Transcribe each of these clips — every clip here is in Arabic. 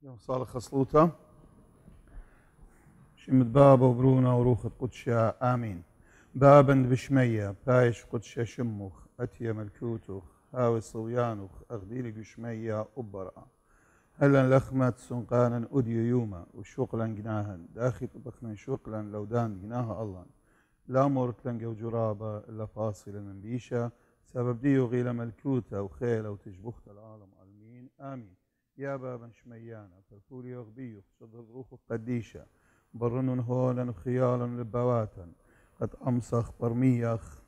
يوم صالح خصلوتا شمت بابا وبرونا وروخة قدشا آمين بابا بشمية بايش قدشا شموخ أتيا ملكوتوخ هاوي صويانوخ أغديلي بشمية أبرا هلا لخمت سنقانا أديو يوما وشوقلا جناهن داخي طبخنا شوقلا لودان جناها الله لا مورتلن جو جرابة إلا فاصلا من بيشا سبب ديو غيل ملكوتا وخيلة وتجبخت العالم آمين آمين يا بابا شميانا فالفولي يغبيو صدر روح قديشة برنن هولا خيالا لبواتا قد أمسخ برميخ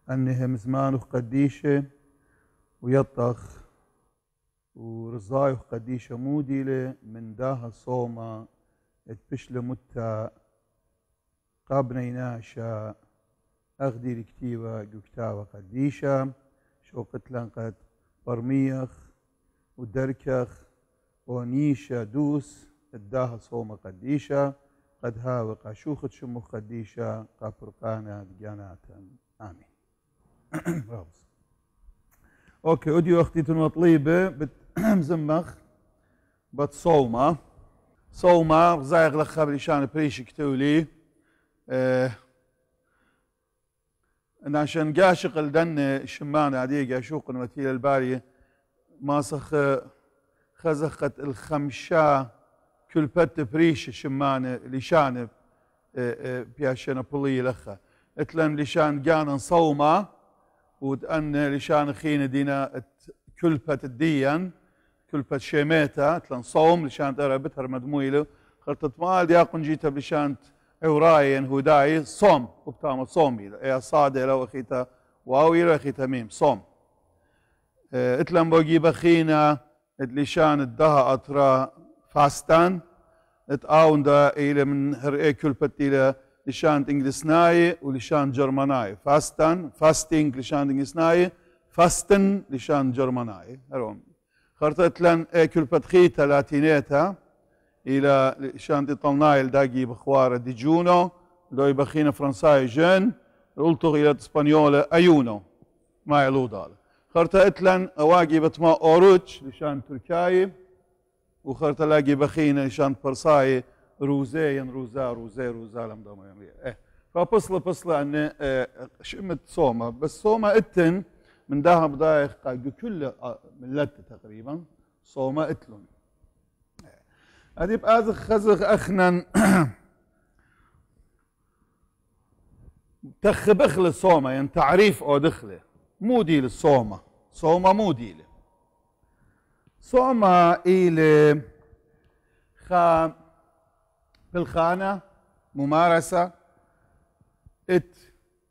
أنهم زمانه قديشة ويطخ ورزايه قديشة موديلة من داها صومة اتبشل متى قابني ناشا أغدي الكتيبة كتابة قديشة شوقت لنقد برميخ ودركخ ونيشة دوس اداها صومة قديشة قد هاوق عشوخة شمو قديشة قافرقانا دجاناتا آمين رابس اوكي اديو اختي تنوطليبة بتزمخ بتصومة صومة زايغ لخا بليشان بريش كتولي ان عشان قاشق الدن شمانة عدي قاشوق وتيل الباري ماسخ خزخت الخمشة كل بت بريش شمانة لشان بياشنا بولي لخا اتلن لشان قانا صومة وان لشان خين دينا كل بت الديان كل بت شيميتا اتلن صوم لشان ترى بتر مدمويله خرطت مال دياقن جيتا بلشان اوراين هداي صوم وبتعمل صومي يا صادة لو اخيتا واوي لو اخيتا ميم صوم اتلن بوجي بخينا لشان الدها اطرا فاستان اتاون دا الى من هرئي كل بت الى لشان انجلسناي ولشان جرماناي فاستن فاستينج لشان انجلسناي فاستن لشان جرماناي هروم خرطت لن كل بتخيتا لاتينيتا الى لشان تطلناي داقي بخوار ديجونو لو يبخينا فرنساي جن قلتو الى اسبانيولا ايونو ما يلو دال خرطت لن اواقي بتما اوروتش لشان تركاي وخرطت لاقي بخينا لشان برصاي روزين روزا لم دوما يمري فبصلة ان شمت صومة بس صومة اتن من داها بدايخ كل ملت تقريبا صومة اتلون هذه بآزخ خزخ اخنا تخبخ للصومة يعني تعريف او دخله مودي للصومة صومة مودي له صومة إلى بالخانة ممارسة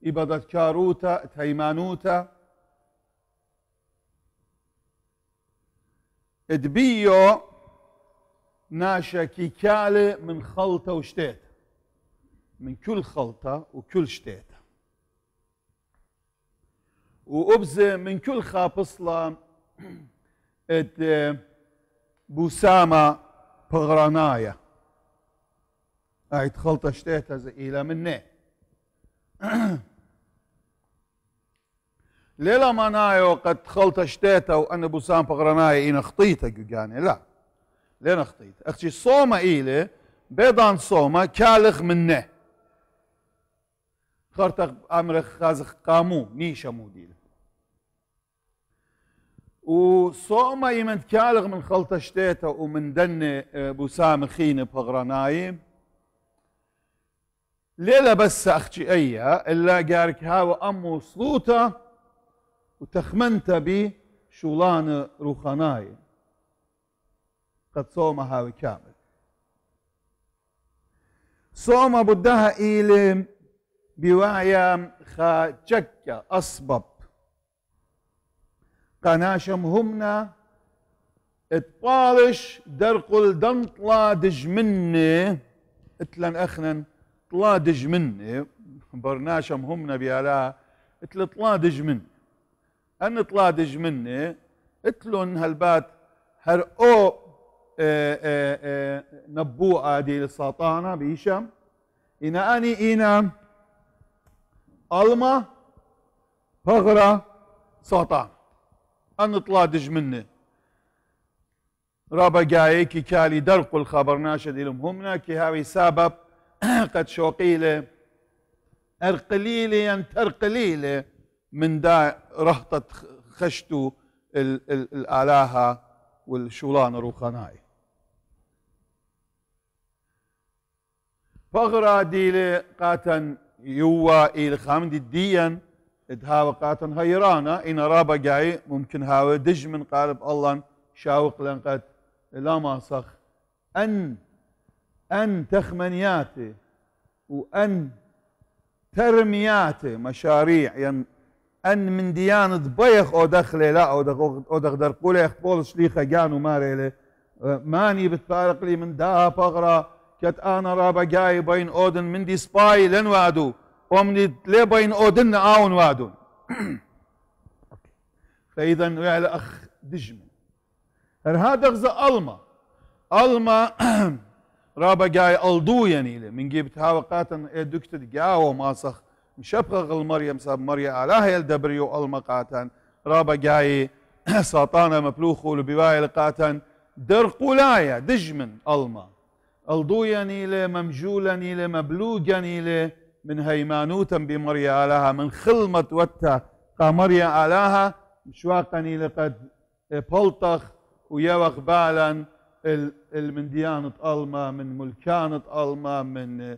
إبادة كاروتا هيمانوتا بيو ناشا كيكالة من خلطة وشتات من كل خلطة وكل شتات وأبزة من كل خابصلة بوسامة بغرانايا خلطة شتيتها زئيلة مني ليلا ما نايو قد خلطة شتيتها وأنا بوسام بغرانايا إنا خطيتها قاني لا لين خطيت أختي صومة إيلة بيضان صومة كالغ مني خرطة أمرخ خازخ قامو نيشا موديل وصومة يمن كالغ من خلطة شتيتها ومن دن بوسام خين بغراناي ليلة بس أختي أيها إلا قارك هاو أمو صلوتا وتخمنت بي شولان روخاناي قد صومة هاوي كامل صومة بدها إيلي بواعيا خاجكة أصبب قناشم همنا اتطالش درقل دنطلا دجمني اتلن اخنا طلا دجمني برناشم همنا بيالا اتل طلا دجمني ان طلا دجمني اتلن هالبات هرقو نبوءة دي الساطانة بيشم إنا أني إنا ألما بغرة ساطان أن طلا دجمني رابا جايكي كالي درق الخبر ناشد إلهم همنا كي هاوي سبب قد شوقيله أرقليلي ترقليلي من دا رهطة خشتو الآلهة والشولان روخاناي فغرا ديلي قاتن يوا إلى خامد الدين ادهاو قاتن هيرانا إن رابا جاي ممكن هاو دج من قالب الله شاوق لنقد لا ماسخ أن تخمنياتي وأن ترمياتي مشاريع يعني أن من ديانة بيخ أو دخلي لا أو دخدر قولي بول شليخة جانو ماريلي ماني بتفارق لي من دا فغرة كت أنا رابا جاي بين أودن من دي سباي لن وادو ومن لي بين أودن آون وادون فإذا يعني أخ دجمن هذا غزة ألما رابا جاي ألدو يعني من جيبت هاوقاتن دكتور جاو ماسخ مشبغ المريم ساب مريم علىها يلدبريو المقاتن رابا جاي ساطانة مبلوخو لبواي لقاتن درقولايا دجمن ألضويا نيلة ممجولا نيلة مبلوغا نيلة من هيمانوتا بمريم علىها من خلمة وتا قامريم علىها مشواقا نيلة قد بلطخ ويوخ بالا من ديانة ألما من ملكانة ألما من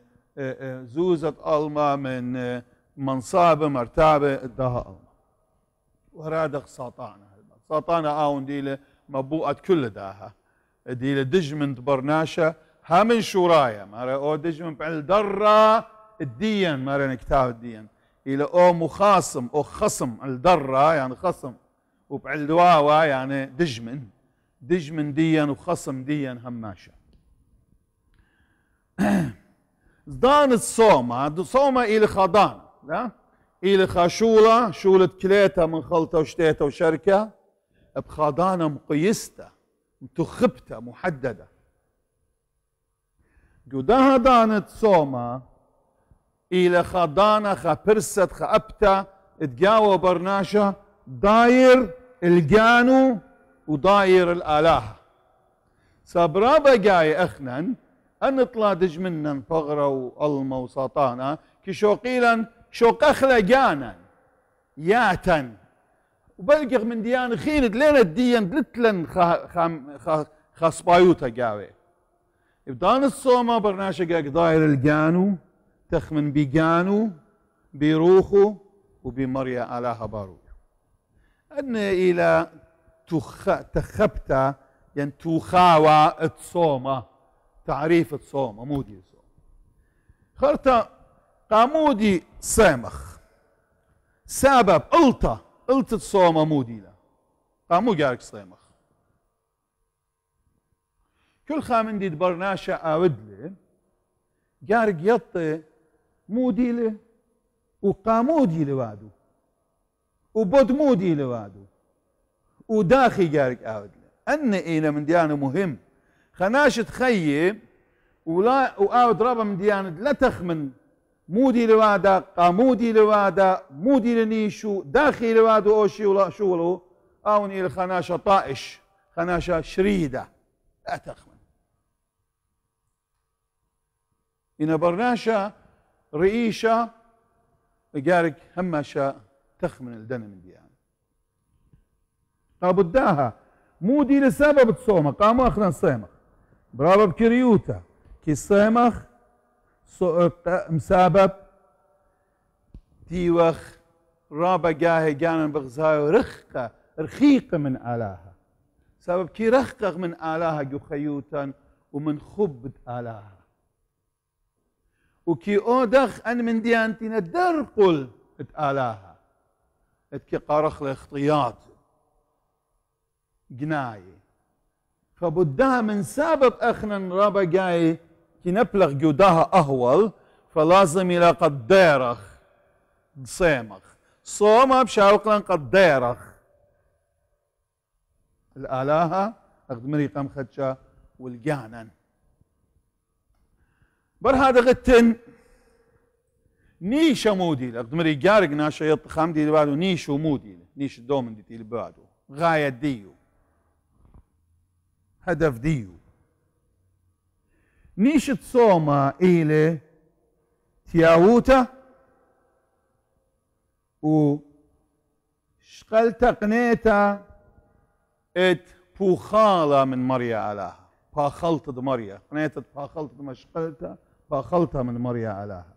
زوزة ألما من منصابة مرتابة ادها ألما ورادق ساطانة آون ديلة مبوءة كل داها ديلة دجمن برناشة همن شورايا مارا او دجمن بعل درة الدين مارا نكتاب الدين إلى او مخاصم او خصم الدرة يعني خصم وبعل دواوا يعني دجمن ديا وخصم ديا هماشة ضان الصومة إلى خضان لا إلى شولة كليتها من خلطة وشتيتة وشركة بخضانة مقيستة متخبتة محددة جودها دانت صومة إلى خضانة خبرست خأبتة تجاوب برناشة داير الجانو وداير الآلهة سابرابا جاي أخنن أن نطلع دجمنا فغرة وألمة وساطانة كشوقيلا شوق أخلا جانا ياتا وبلقغ من ديان خيند لين الدين دلتلن خاصبايوتا جاوي إبدان الصومة برناشة جاك داير الجانو تخمن بجانو بيروخو وبمريا آلهة بارو أن إلى تخبتا يعني توخاوى الصومة تعريف الصومة مودي الصومة خرطة قامودي سامخ سبب قلطة الصومة مودي لا قامو جارك صيمخ كل خامن دي برناشة آودلي جارك يطي مودي له وقامودي لوادو وبود مودي لوادو وداخي جارك آودلي أن إلى من ديانة مهم خناش تخيب ولا وآود رابا من ديانة لا تخمن مودي لوادا قامودي لوادا مودي لنيشو داخي لوادو أوشي ولا شولو أوني الخناشة طائش خناشة شريدة لا تخمن إن برناشة رئيشة جارك هماشة تخمن الدن من ديانة قابداها مودي لسبب تصومه قاموا أخنا صيمخ برابا بكريوتا كي صيمخ مسبب تيوخ رابا جاهي جانا بغزاي رخيقة من آلهة سبب كي رخق من آلهة جخيوتا ومن خبت آلهة وكي أودخ أن من ديانتنا درقل آلهة كي قارخ الاختياط جناي فبدها من سبب أخنا رابا جاي كي نبلغ جودها أهول فلازم إلى قد ديرخ صيمخ صومة بشاوقلا قد ديرخ الآلهة أخدمري قم خدشة والجانن بر هذا غتن نيشة مودي أخدمري جارق ناشا يطخام دي لبعدو نيشو مودي نيش الدومن دي لبعدو غاية ديو هدف ديو نيشت صوما إلى تياوتا و شقلتا قنيتا ات بوخالة من مريا علاها باخلت مريا قنيتا باخلت مشقلتا باخلتها من مريا علاها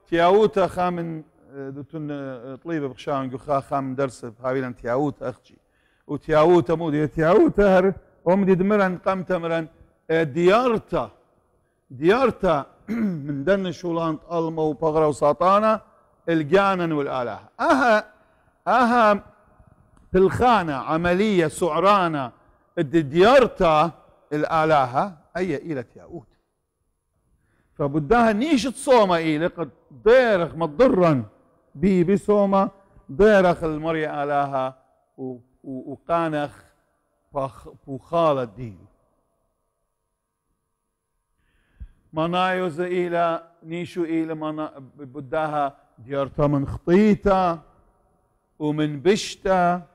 تياوتا خامن دوتون طليبة بخشان جو خامن درس بهاويلا تياوتا أختي وتياوتا مودي تياوتا هر ومدي دمرن قمت مرن ديارتا من دن شولانت ألما وبغرة وساطانة الجانن والآلهة أها بالخانة عملية سعرانة ديارتا الآلهة أي إلى تياوت فبدها نيش تصوم إلى قد ديرخ مضرا بي بصومة ديرخ المريا آلهة وقانخ بوخالة ديو منايوز إلى نيشو إلى بدها ديارتا من خطيتا ومن بشتا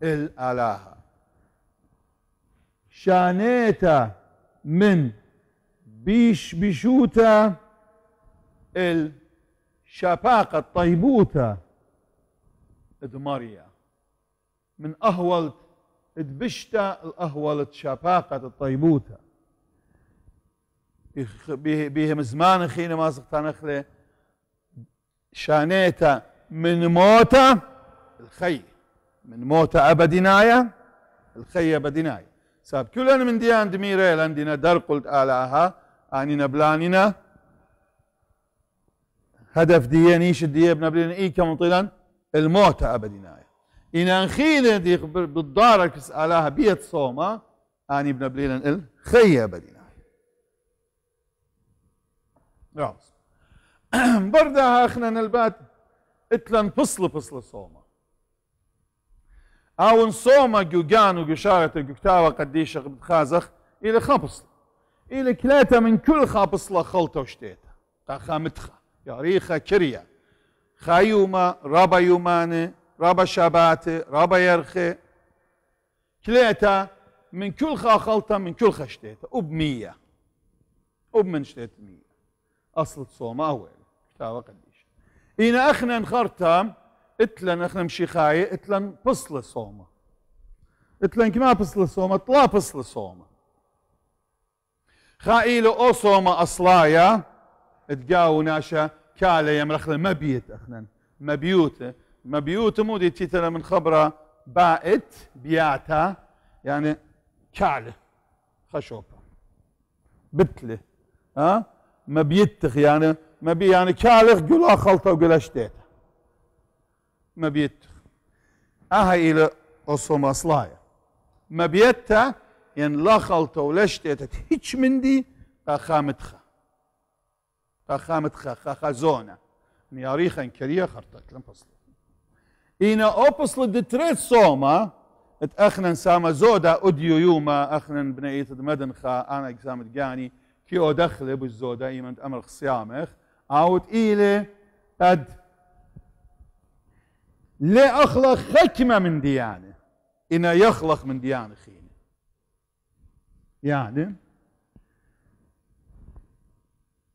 الآلهة شانيتا من بيشوتا الشفاقة الطيبوتا ادماريا من أهولت ادبشتا الأهولت شفاقة الطيبوتا بيهم زمان خينا ما سقطانخله شانيتا من موتا الخي من موتا أبدنايا الخي أبدنايا ساب كلنا من ديان دميريل عندنا در قلت آلاها آنينا بلاننا هدف ديانيش الدياب بنبلين إيه كمطلا الموت أبدنايا إن أنخينا دي بالدارك آلاها بيت صوما آني بنبلين الخي أبدنايا راس بردها اخنا نلبات اتلن فصل صوما او صوما جوجان وجشارة جوكتاوة قديش بتخازخ الى خابصل الى كلاتا من كل خابصلة خلطة وشتيتا خامتخا ياريخا كريا خايوما رابا يوماني رابا شاباتي رابا يرخي كلاتا من كل خلطة من كل خشتيتا وبمية وبمن شتيت 100 أصل صوما أول كتابة قديش إنا أخنا نخرتم إتلن أخنا مشيخاية إتلن فصل صوما إتلن كما فصل صوما طلا فصل صوما خائلو أو صوما أصلايا اتقاو ناشا كالا يمرخل مبيت أخنا مبيوت مودي تيتنا من خبرة بائت بياتا يعني كالة خشوبة بتله ما بيتخ يعني ما بي يعني كالخ قلا خلطة وقلا شتيتا ما بيتخ هاي إلى أصوم أصلايا ما بيتا يعني لا خلطة ولا شتيتا هيش من دي خامتخا خازونة نياريخا كريا خرطت لم فصل إنا أوبصل دتريت صوما اتأخنا ساما زودا أديو يوما أخنا بنيت مدنخا أنا اكزامت جاني كيو دخل بالزودا ايمن امر صيامخ عاود إلي قد لا أخلق حكمة من ديانة إنا يخلق من ديانة خينة يعني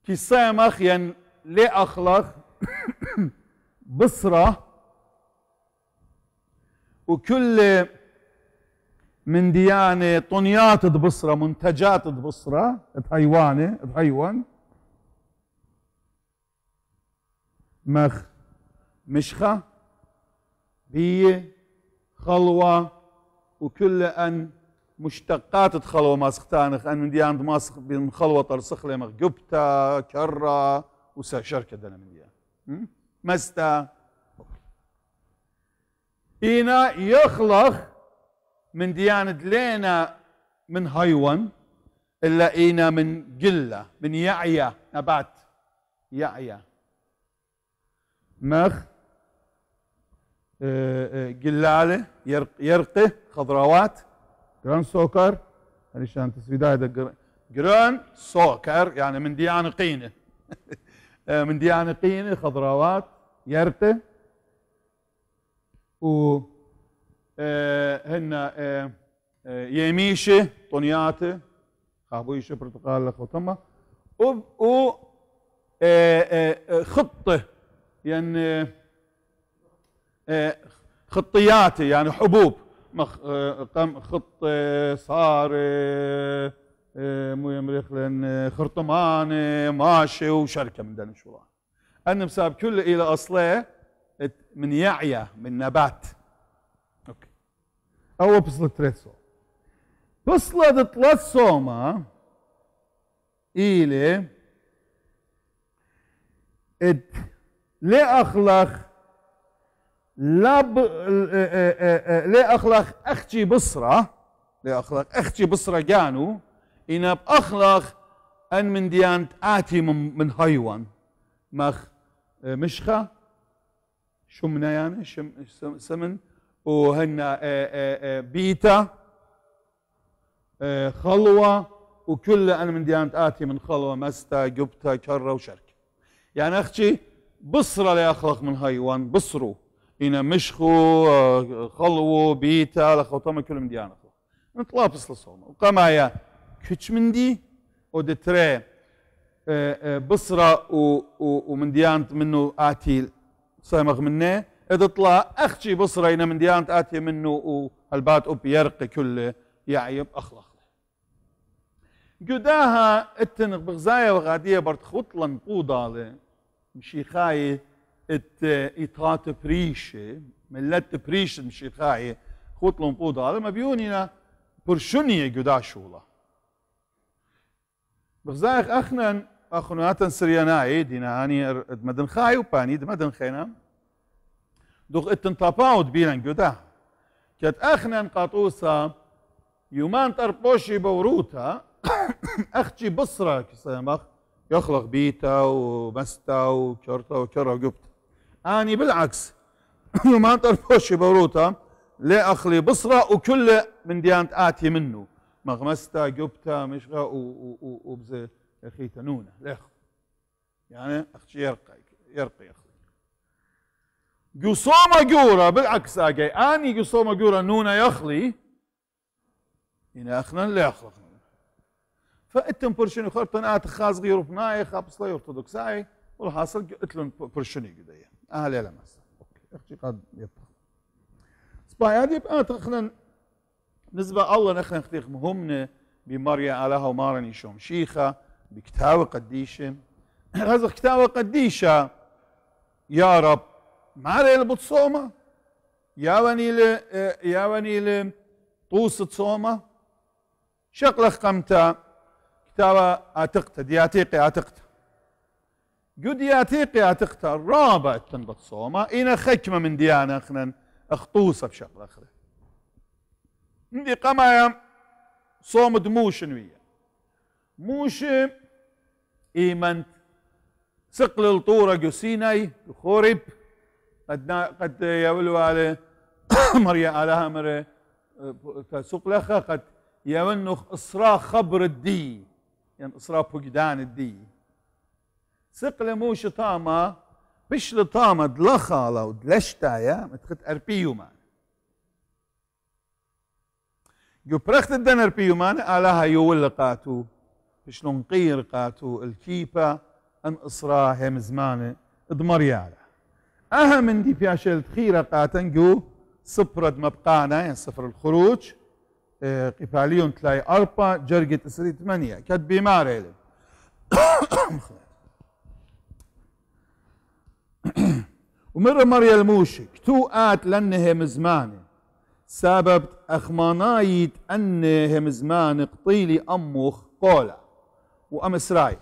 كي صيامخ ين لا أخلق بصرة وكل من ديانة طنيات بصرة منتجات بصرة حيوان مخ مشخة بية خلوة وكل أن مشتقات خلوة ماسختانخ أن من ديانة ماسخ بين خلوة ترسخ لمخ جبتة كرة وشركة دنا من ديانة مستا إنا يخلق من ديانة لينا من حيوان إلا إينا من قلة من يعيا نبات يعيا مخ قلالة يرقي خضروات جران سوكر علشان تسويداي جران سوكر يعني من ديانة قينة من ديانة قينة خضروات يرقي و هن يميشه طنياته خابويشه برتقال لخوتمه و خطه يعني خطياته يعني حبوب خط صار مو يمرخ لان خرطمان ماشي وشركه من دون شو أنا بسبب كل إلى أصله من يعيا من نبات أوكي أو بصلة تريسو بصلة تلصوما إلى لا أخلق لا أخلق أختي بصرة لا أخلق أختي بصرة جانو إن بأخلق أن من ديانت آتي من حيوان مخ مشخة شمنا يعني سمن وهن بيتا خلوة وكل أنا من ديانة آتي من خلوة مستا جبتا كرة وشركة يعني أختي بصرة لا يخلق من حيوان بصروا إن مشخو خلوة بيتا لخوتما كل من ديانة نطلع بصل صومة وقمايا كتش من دي ودتري بصرة ومن ديانة منه آتي صيمغ منه إذا طلع أختي بصرة إن من ديانة آتي منه والبات أب يرقي كله يعيب أخلق قداها اتنق بغزايا وغادية برد خطلا قوضالة مشي خاي إطغات بريشة ملت بريشة مشي خاي خطلا قوضالة ما بيونينا برشونية قدا شولا بغزايق أخناتن سرياناي ديناني مدن خاي وباني مدن خينا دوغ اتن طاباود بيلان قدا كت أخنن قاطوسا يومان تربوشي بوروتا أختي بصرة كسامخ يخلق بيتا ومستا وكرتا وكرة وقبتا أني بالعكس يومان تربوشي بوروتا لا أخلي بصرة وكل من ديانة آتي منه مغمستا قبتا مشغا وبزي أخي تنونة ليخ يعني أختي يرقي أخي قصومة قورة بالعكس أجي أني قصومة قورة نونة يخلي إن أخنا لا يخلق فأتم برشني خرطنا أتخاز غير بناي خابص لا يرتدوكساي والحاصل قلت برشني قدية أهلا لا مس أختي قد يطلع صباح هذه بقى تخنا نسبة الله نخنا نختيخ مهمنا بمريا علىها ومارني شوم شيخة بكتابة قديشة هذا كتابة قديشة يا رب ما رأي بتصومه يا وني طوس تصومه شقلخ قمتا كتابة أتقتا دياتيقي أتقتا قد دياتيقي أتقتا الرابع تنبط صومة إنا خكمة من ديانا خنا أخطوصة بشقل أخرى عندي قمايا صوم دموشن ويا موش إيمنت سقل الطورة قسيناي الخورب قد يولوا على مريا على مرة سقلخة قد يونخ إصراء خبر الدي يعني إصراء بقدان الدي سقل موش طامة بش لطامة دلخالة ودلشتايا متخت أربيومان جو برخت الدن أربيومان علىها يولقاتو بش ننقير قاتو الكيبة أن إصراء هم زمانة دمريالة أهم من دي بياشل تخيرة قاتن جو صفرد مبقانا يعني صفر الخروج قفاليون تلاقي أربعة جرقة إسري 8 كد بمارة ومرة مريا الموشك توقات لأنها مزمانة سبب أخمانايت أنها مزمانة قطيلي أمخ قولة وأم إسرائيل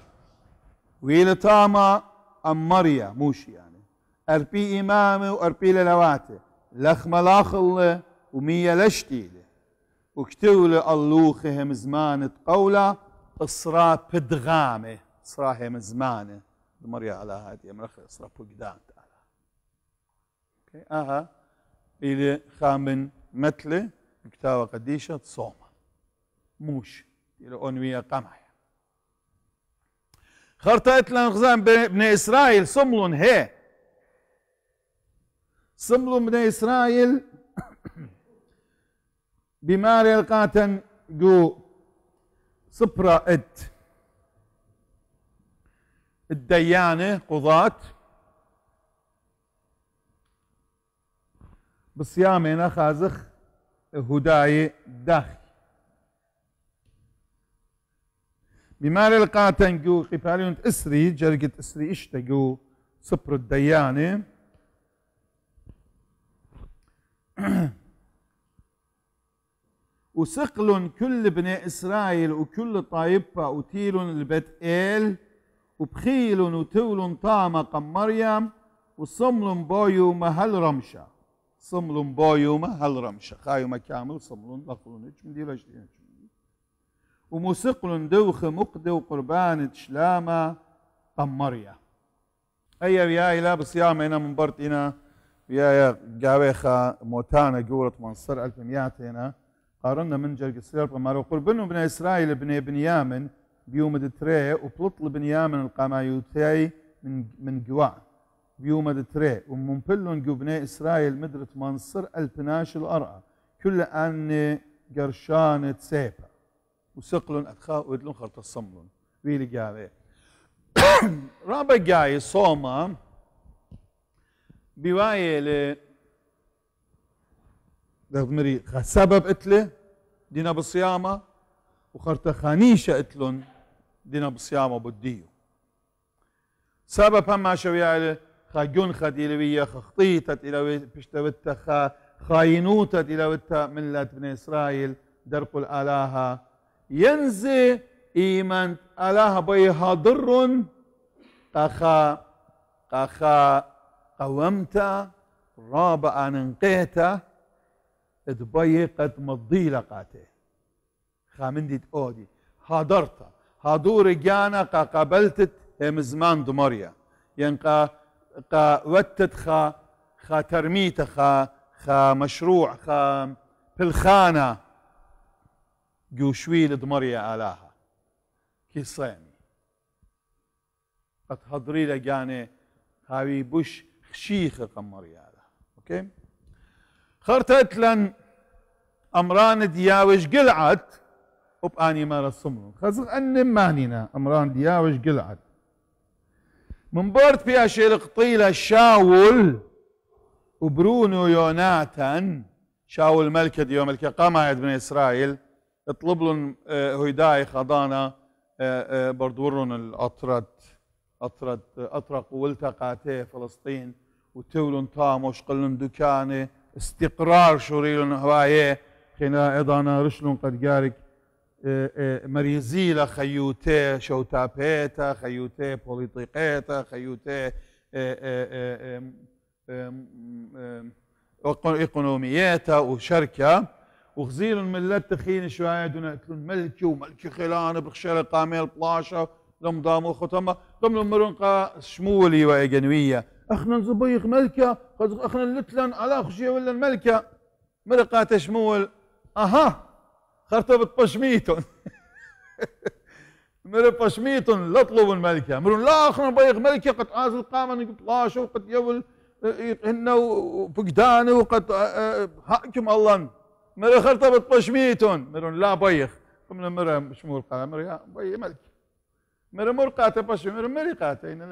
ويل تاما أم مريا موشي يعني أربي إمامه وأربي للواته لخ ملاخل ومية لشتيله وكتولة اللوخه مزمانة قولة إصراء بدغامه إصراء مزمانة مريا على هذه أمرخة إصراء بقدان تعالى أها إلى خامن متله كتابة قديشة صومة موش إلى أنوية قمح خرطت لنغزان بني إسرائيل صملون هي صملون بني إسرائيل بماري القاتن جو صبرا الديانة قضاة بصيامنا خازخ هداي داخل بماري القاتن جو قباليون اسري جرقة اسري اشتقو صبر الديانة وسقل كل بني إسرائيل وكل طائفة وتيل البيت إيل وبخيل وتول طامة قم مريم وصمل بويو مهل رمشة صمل بويو مهل رمشة خايو ما كامل صمل لقلون مدير ومسقل دوخ مقد وقربان تشلامة قم مريم أي وياي لا بصيامنا من برتنا وياي قاويخا موتانا قورة منصر 1100 هنا قارنا من جرق السير بمارو قربنوا بني إسرائيل بني بنيامن بيوم التري وبلطل بنيامن القمايوتي من جواع بيوم التري ومنبلون جو بني إسرائيل مدرة منصر 12 الأرقى كل أن قرشان تسيبا وسقلون أدخاء ودلون خرط الصملون ويلي قاوي رابع جاي صوما بواية مري سبب اتله دينا بصيامه وخرت خانيشه اتلون دينا بصيامه بديو سبب هم شويه خاجون خديلويه خطيتت الى بشتوت خاينوتت الى ملة بني اسرائيل درق الالهه ينزي ايمان اله بيها ضر قخا قومت رابع ننقيته تبيقت مضي لقاته خامندت اودي هادرتا هادور جانا قابلتت هم زمان دمريا يعني قا وتت خا ترميت خا مشروع خا بالخانة جوشويل دمريا آلاها كي صيمي قد هضري لجاني هاوي بوش خشيخ قمريا آلاها اوكي خرتت لن أمران دياوش قلعت وبأني ما رسمهم خزغ أن مانينا أمران دياوش قلعت من بورت فيها شيء قطيلة شاول وبرونو يوناتان شاول ملكة ديو ملكة قامعد بن إسرائيل اطلب لهم هيداي خضانا بردورون أطرق والتقاته فلسطين وتولن طاموش قلن دكانه استقرار شوريلن هوايه خنا ايضا رشلون قد قارك مريزيلا خيوتي شوتابيتا خيوتي بوليتيقيتا خيوتي ايقونومياتا وشركه وخزيل من تخين شويه دون ملكي وملكي خلان بخشير قاميل بلاشا لم دامو ختمه ضمن مرنقه شمولي وايجنويه اخنا نزبيخ ملكه اخنا لتلن على خشيه ولا الملكه مرقات شمول اها خرطبت بشميتون مر بشميتون لطلب الملكه مرون لا اخنا نبيخ ملكه قد عاز القامه بلاشا وقد يول هن وفقدانه وقد حاكم الله مر خرطبت بشميتون مرون لا بيخ من مر شمول قام مر بي ملكه مر مرقات بشمي مر مرقاتين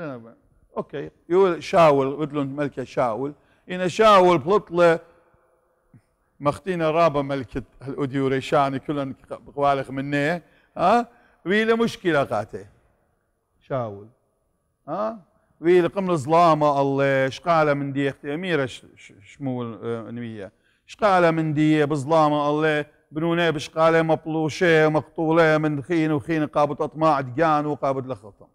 اوكي يقول شاول ودلون ملكه شاول إن شاول بلطله مختينا رابا ملكه الأديوريشان كلن بقوالخ منه ها ويلا مشكله قاته شاول ها ويلا قم الظلامه الله شقاله من دي اختي اميره شمول نويه شقاله من دي بظلامه الله بنونه بشقاله مبلوشه مقطوله من خين وخين قابط اطماع دقان وقابط لخطم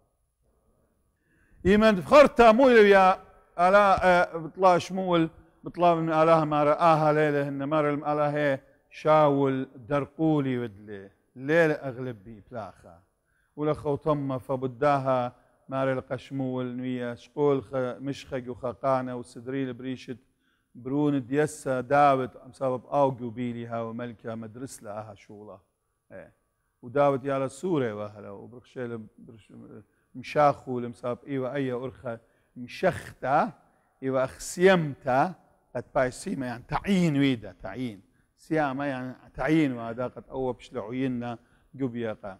إيمان فخرتها مو يا آلاء بطلع شمول بطلع من آلاها ما رآها ليلة إن مر الآلاء شاول درقولي ودلي ليلة أغلب بي بلاخا ولا خوطمة فبداها مار القشمول نوية شقول مشخق وخقانة وسدريل بريشت برون ديسا داود مسبب أوجو بيليها وملكة مدرس لها شغلة وداود يالا سورة وهلا وبرخشيل مشاخو لمساب ايوه اي ارخا مشختا ايوه اخسيمتا قد بايسيما يعني تعيين ويدا تعيين سيامة يعني تعيين وهذا قد أو بشلع عينا قبيقة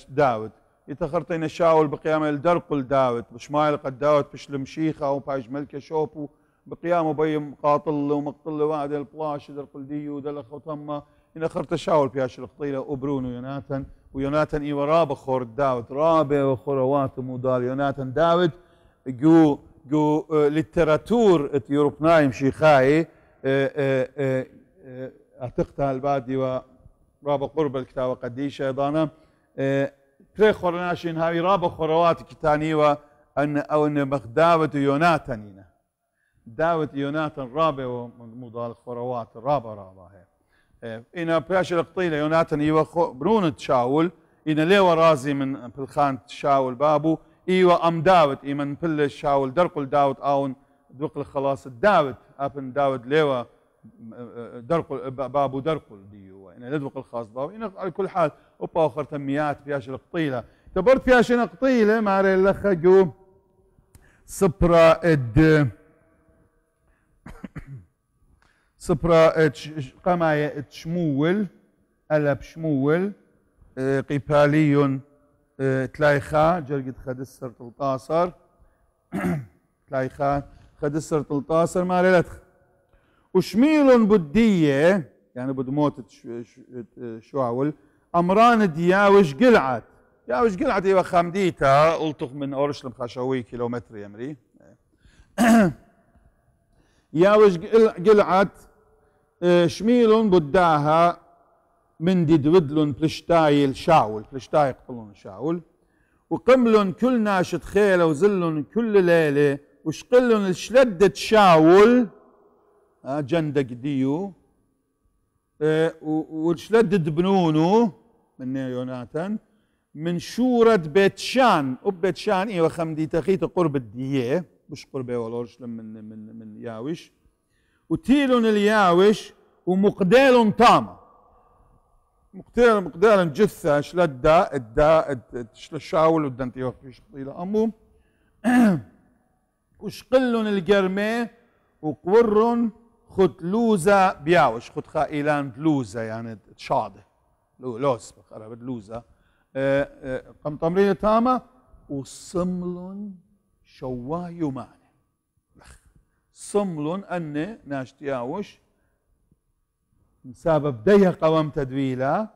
داود يتخرطين شاول بقيامه الدرقل داود بشمايل قد داود بشل مشيخة وباج ملكة شوبو بقيامه بي مقاطل ومقتل وعد البلاش درقل ديو دلخ وتمه إن خرط شاول بياش القطيلة وبرون ويوناتن ويوناتن إيوا رابع خور داود رابع وخوروات مودال يوناتن داود جو لتراتور يوروب نايم شيخاي اعتقتها البادي ورابع قرب الكتاب قديشة أيضا تري خورناشين هاي رابع خوروات كتانيوا أن داود ويوناتن داود يوناتن رابع ومودال خوروات رابع هي إنا بياش القطيلة يوناتن إيوا برونة شاول إنا ليوا رازي من بالخانة شاول بابو إيوا أم داود إيمن بل شاول درقل داود أون دوقل خلاص داود أبن داود ليوا درقل بابو درقل ديو إنا لدوق الخاص بابو إنا على كل حال أوبا آخر تميات بياش القطيلة تبرت بياش القطيلة ماري لخجو صبرا صبرا قماية تشمول ألب شمول قيبالي تلايخا جرقد خدسر تلطاسر تلايخا خدسر تلطاسر ما لتخ وشميل بدية يعني بد موت شعول أمران دياوش قلعت ياوش قلعت إيوا خامديتا ألطخ من أورشلم خاشوي كيلومتر يمري ياوش قلعت شميل بداها من دودلون بلشتايل شاول بلشتاي يقتلون شاول وقملون كل ناشط خيله وزلون كل ليله وشقلون الشلدة شاول جندق ديو وشلدة بنونو من يوناتن من شورة بيت شان وبيت شان ايوه خمدي تخيت قرب الديه مش قربه ولا اورشلم من ياوش وتيلون الياوش ومقدالون تاما مقدال جثة شلدا الدا شاول ودنتي وقفيش طويلة أمو وشقلن القرمة وقورن خد لوزة بياوش خد خائلان لوزة يعني تشاده لوز بخرب لوزة قم تمرين تامة وصملن شوا يومان صملن أن ناشتياوش سبب ديه قوام تدويله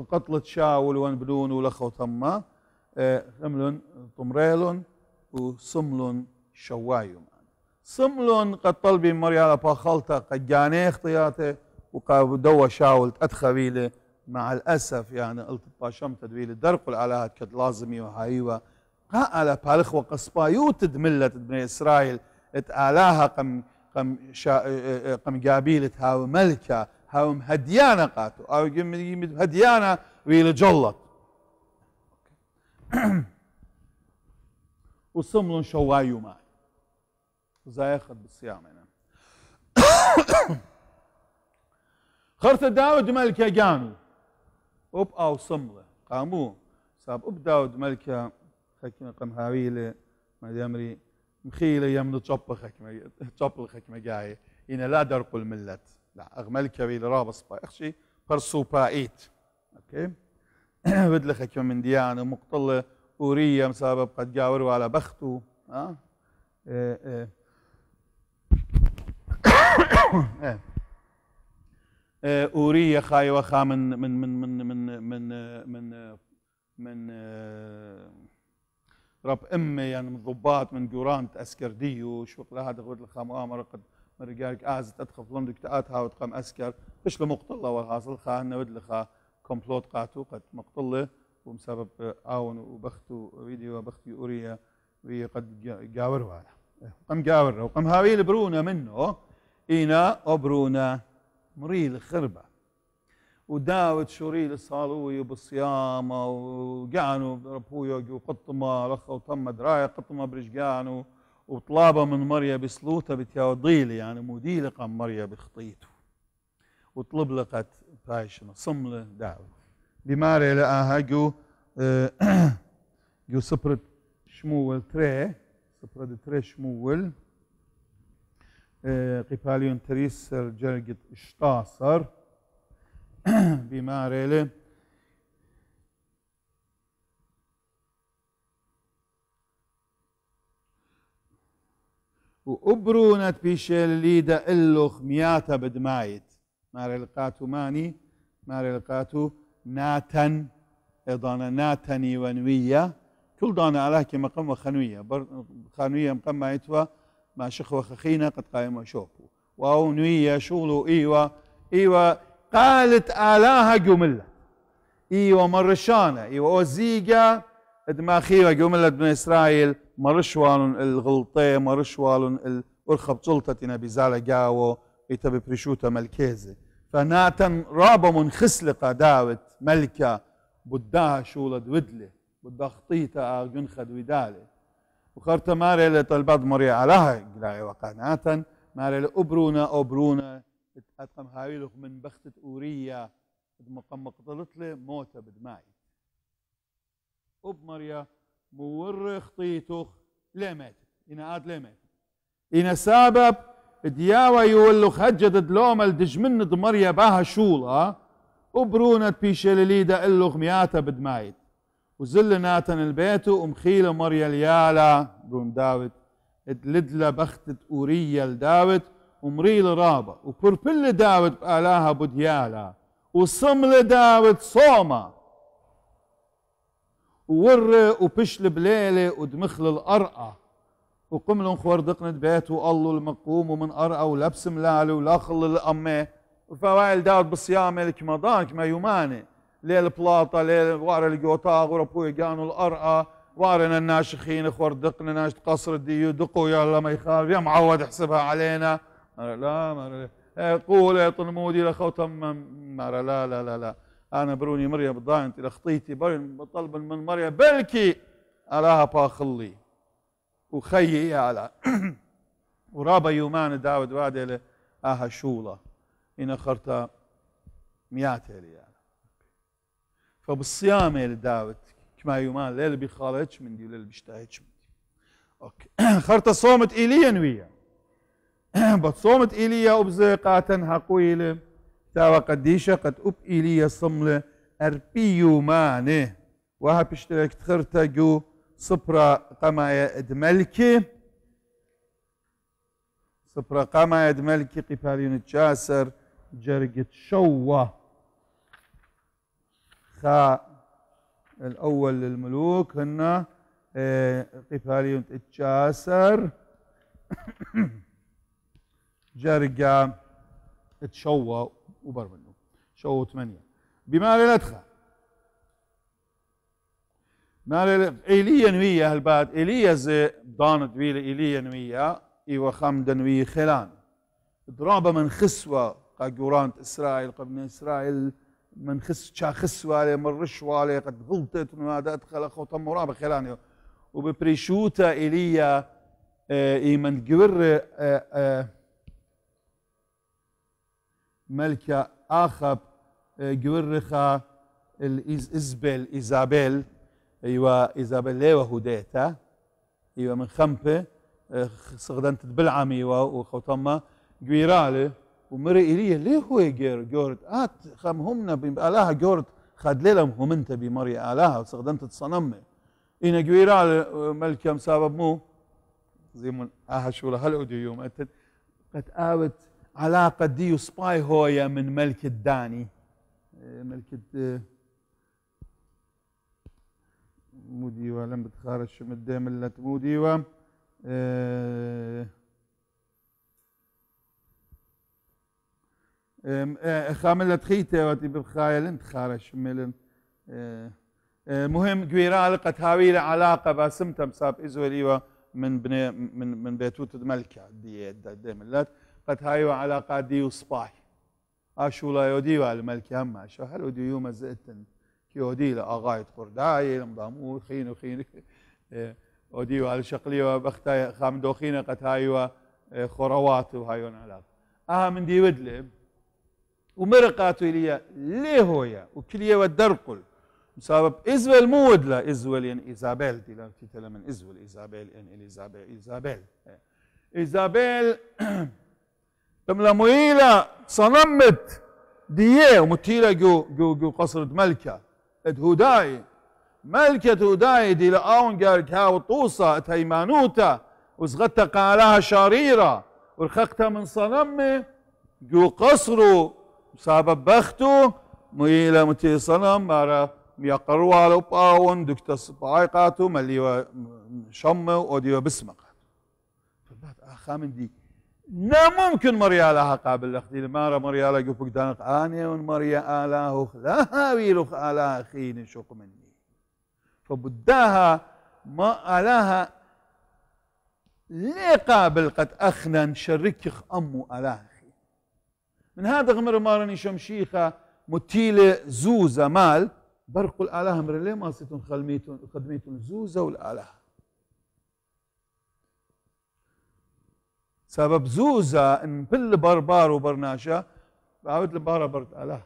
قتلة شاول وانبلون ولخو ثما ثملون طمريلون وصملون شوايوم صملون قد طلبي مريالة باخلطة قد جاني اختياته وقد دوا شاول أدخبيله مع الأسف يعني قلت باشم تدويله درقل على هاد كد لازمي وهايوة قال بالخ وقصبايوت تدملت بني إسرائيل اتآلاها قم قابيلة هاو ملكة هاو هديانة قاتو أو هديانة ويل جلط وصملون شوايو معي زايخد بالصيام هنا خرت داود ملكة جانو أب أو صملة قامو صاب أب داود ملكة خكمة قم هاويلة ما دامري مخيلة يمن تشوب الخكمة جاية إن لا درق الملت لا أغمل كبيل رابص با أخشي برسو بايت أوكي بدل خكمة من ديانة مقتلة أورية مسبب قد جاوروا على بختو أورية خاي وخا من رب امي يعني من ضباط من جورانت اسكر ديو شوق لها دغود الخمامر قد مرجالك ازت ادخل لندك تاتها وتقام اسكر فيش مقتله والحاصل خان ود لخا كومبلوت قاتو قد مقتله ومسبب اون وبختو فيديو وبختي اوريا وهي قد جاوروا على قام جاور وقام هاويل برونا منه اينا ابرونا مريل خربه وداود شوريل الصالوي بالصيامة وقعنوا ربويا وقطمة لخوا وتم دراية قطمة برجقانوا وطلابة من مريا بسلوته بتياضيلي يعني موديلة قام مريا بخطيته وطلب لقت بايشنا صملة داود بماري لقاها جو سبرت شمول تري سبرت تري شمول قباليون تريسر جرجت اشتاصر بماريله وأبرونت بيشيل ليدا إلوخ مياتا بدمايت ماري لقاتو ماني ماري لقاتو ناتن إضانا ناتني ونوية كل دانا على كما قم خنوية خنوية مقم يتوى ما شخوة خخينة قد قايم وشوفو واو نوية شغلو إيوة قالت آلاها جملة إيوة مرشانة إيوة وزيقة دماخيوة جملة بن إسرائيل مرشوال الغلطة مرشوال الأرخب سلطتنا بزالة جاوو إتبي بريشوتا ملكيزة فناتن رابا منخسلقة داوت ملكة بدها شولد ودلة بدها خطيطة جنخد ودالة وخرت ماري لطلبات مريا علىها قلاعي وقاناتا ماري لأبرونا أتقم هاويلوخ من بختة أورية مقام قتلتله موتة بدماي مريا مور خطيتوخ لمات إنا آد لمات إنا سبب دياوة يولوخ هجد لوم الدجمن دمريا باها شولة وبرونت بيشلليدا إلوخ مياتا بدمايت وزل ناتن البيتو ومخيلة مريا ليالا برون داود ادلدلا بختة أورية لداود ومريل رابا وبربل داود بآلاها بديالا وصمل داود صوما وور وبشل بليلة ودمخل الأرقى وقملن خوردقنت بيتو الله المقوم ومن أرقى ولبس ملالي ولاخل الأمي وفوائل داود بالصيام الكمضان كما يوماني ليل بلاطة ليل وار الجوطاغ وربوي قانوا الأرقى وارنا الناشخين خوردقنا ناش قصر الديو دقوا يلا ما يخاف يا معود احسبها علينا لا قول طنمودي لخوتم لا لا لا لا أنا بروني مريا بالضاين لخطيتي برين بطلب من مريا بلكي ألاها باخلي وخيي على ورابا يومان داود وادي آها شولة إن خرطة ميات لي فبالصيام لداود كما يومان ليل بيخالجش من دي وليل بيشتهيش من دي أوكي خرطة صومت إيليا نويا بتصومت إيليا وبزيقاتن هقويلة تاوى قديشة قد أب إيليا صملة أربيو مانه وها بيشترك تخرطة جو صبرا قمايا ادملكي صبرا قمايا ادملكي قفاليون الجاسر جرقت شوة خاء الأول للملوك هن قفاليون الجاسر جرقة تشوة وبرمنو شوة 8 بما ليلتها مال إيليا نوية هالبعد إيليا زي ضانت ويل إيليا نوية إيوة خامدة نوية خلان ضرابة من خسوة قاقورانت إسرائيل قبل إسرائيل من خسوة عليه من رشوة عليه قد غلطت وهذا أدخل أخوة مرابة خلاني وببريشوتا إيليا من جور ملكة آخب جورخا إيزابيل ايوه ايزابيل ليوا هوديتا ايوه من خمبه صغدنت بالعم ايوه وخوتما جويرالي ومري ايليا ليه هو جورت خمهمنا بآلاها جورت خد ليلهم هم انت بمري آلاها وصغدنت تصنمي إنا جويرالي ملكة مسابب مو زي من شو هل اوديو يوم قد آوت علاقة ديو سباي هويا من ملكة داني ملكة موديوة لم بتخارج من ديملة موديوة خاملة خيتة وتي بخايل انت خارج ملن مهم جويرال قد هاويل علاقة باسمتها مساب إزوليوة من بيتوت الملكة ديملة قد هايوا علاقة ديو صباح اشولا يوديوا الملكة هم شو هل وديو مزئتن كيودي لأغاية قرداي لمضامو خين وديوا على شقلية بختاي خامدوخينة قد هايوا خروات وهايون علاقة من دي ودلي ومرقاتو إليا ليه هويا وكليا والدرقل بسبب إزويل مو ودلا إزويل يعني إيزابيل دي لم من إزويل إيزابيل يعني إيزابيل قملا مويلا صنمت ديه ومتيلا جو قصر ملكة هداي ملكة هداي دي لآون قالك هاو طوصة تيمانوتا وزغتا قالها شريرة ورخقتها من صنمه جو قصرو سبب بختو مويلا متي صنم مارا ميقروا على باون دكتا صبايقاتو مليوا شمه وديوا بسمقات فبات آخامن دي لا ممكن مريالها قابل اختي مارا مريالا قفك دانق اني ونمريا اله لا هاويلخ اله خين شوق مني فبداها ما الها ليه قابل قد اخنا نشركخ امو اله خين من هذا غمر مارني شمشيخه متيله زوزه مال برقوا الاله مر ليه ما صيتون خدميتون زوزه والاله سبب زوزة ان كل بربار وبرناشا بعود لبارا برت اله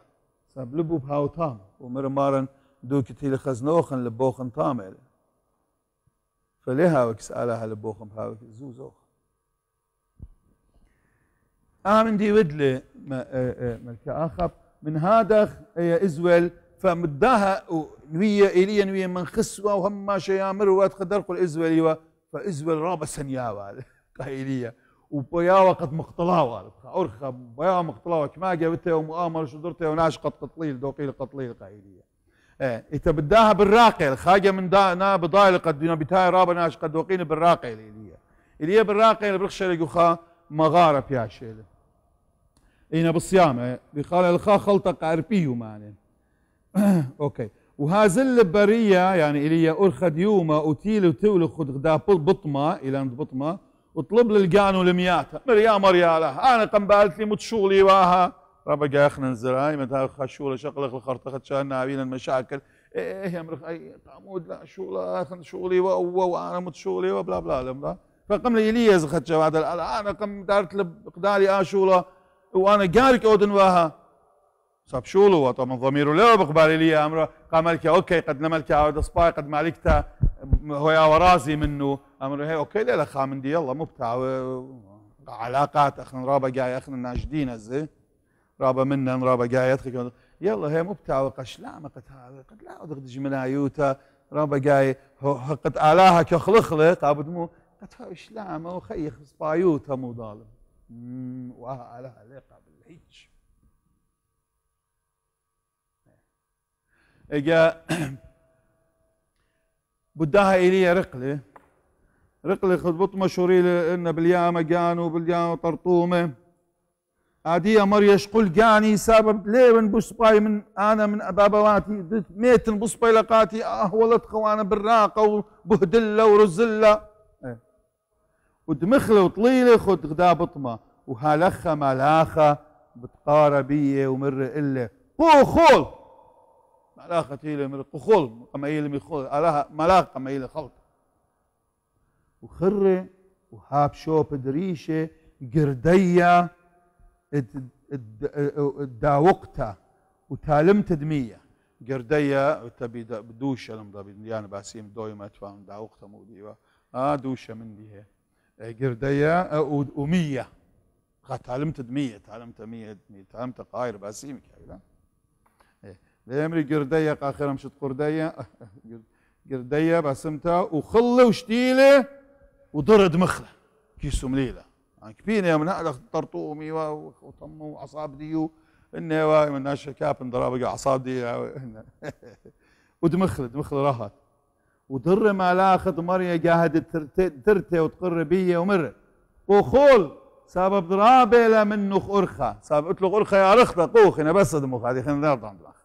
سبب لبو بهاو تام ومر مارن دوك تيل خزنوخن لبوخن تام فليها وكس اله لبوخن بهاو زوزوخ امن دي ودلي ملكة اخب من هذا ازول فمداها نوية إليا نوية من خسوة وهم ما شيامر واتخدرقوا الازول فازول رابا سنياوة قايلية وبياوة قد مقتلاوة أرخى بياوة مقتلاوة كما جابتها ومؤامرة شدرتها وناش قد قطليل دوقيل قطليل قايلية إنت بداها بالراقي خاجة من نا بضايل قد نبتاي رابا ناش قد دوقين بالراقي إليا بالراقي اللي برخشة لقوخا مغارة بياشيل إينا بالصيامة بيقال الخا خلطة قاربيو معنى أوكي وهازل البرية يعني إليا أرخى ديوما أتيل وتولي خد غدا بطمة إلى عند بطمة وطلب للقانو لمياتها مريا مريالة انا قنبالت لي متشغلي واها ربا جاي اخنا الزراي متى خشوله شغله الخرطه شان عابين المشاكل ايه يا مرخ اي قامود لا شغله اخن شغلي وانا متشغلي وبلا بلا بلا فقم لي ليز خدش بعد انا قم دارت بقدالي شغله وانا قارك اودن واها صاب شغله طبعا ضميره لا بقبالي لي امره قام لك اوكي قد نملك عود سباي قد مالكته هو يا ورازي منه امره هي اوكي لا خامن دي يلا مبتع علاقات اخنا رابا جاي اخنا ناجدين ازي رابا منا رابا جاي يدخل يلا هي مبتع وقش لا ما قد لا ادغدج من عيوتا رابا جاي قد الاها كخلخلق ابدمو قد فاش لا ما خيخ سبايوتا مو ظالم وها الاها ليه قابل هيج اجا بداها إليا رقلة خذ مشهوري لأن باليامة جانو باليامة طرطومة عادية مريش قل جاني سبب ليه من بصباي من أنا من بابواتي ميت بصباي لقاتي ولد خوانا بالراقة وبهدلة ورزلة ودمخلة وطليلة خذ غدا بطمة وهالخة ملاخة بتقاربية ومر إلا خول ملاخة هي من القخول قمايل ميخول علىها ملاخ قمايل خلط وخرة وهاب شوب دريشة قردية داوقتها وتالمت دمية قردية تبي بدوشة لما يعني باسيم دوي ما تفهم داوقتها مو ديوا دوشة من دي هي قردية ومية تعلمت دمية تعلمت مية تعلمت قاير باسيمك يعني ليمري قردية آخرها مشت قردية قردية بسمتها وخلة وشتيلة وضرد مخلة كيسو مليلة يعني كبينة يا من هذا طرطومي وطمو وعصاب ديو إنه واي من ناس كابن ضرابة عصاب دي ودمخلة راحت وضر مالاخذ مريا جاهد ترتي وتقر بيه ومر وخول سبب ضرابة لمنه أرخى سبب قلت له أرخى يا رخطة قوخ أنا بس دمخ هذه خلينا نرضى عند الأخ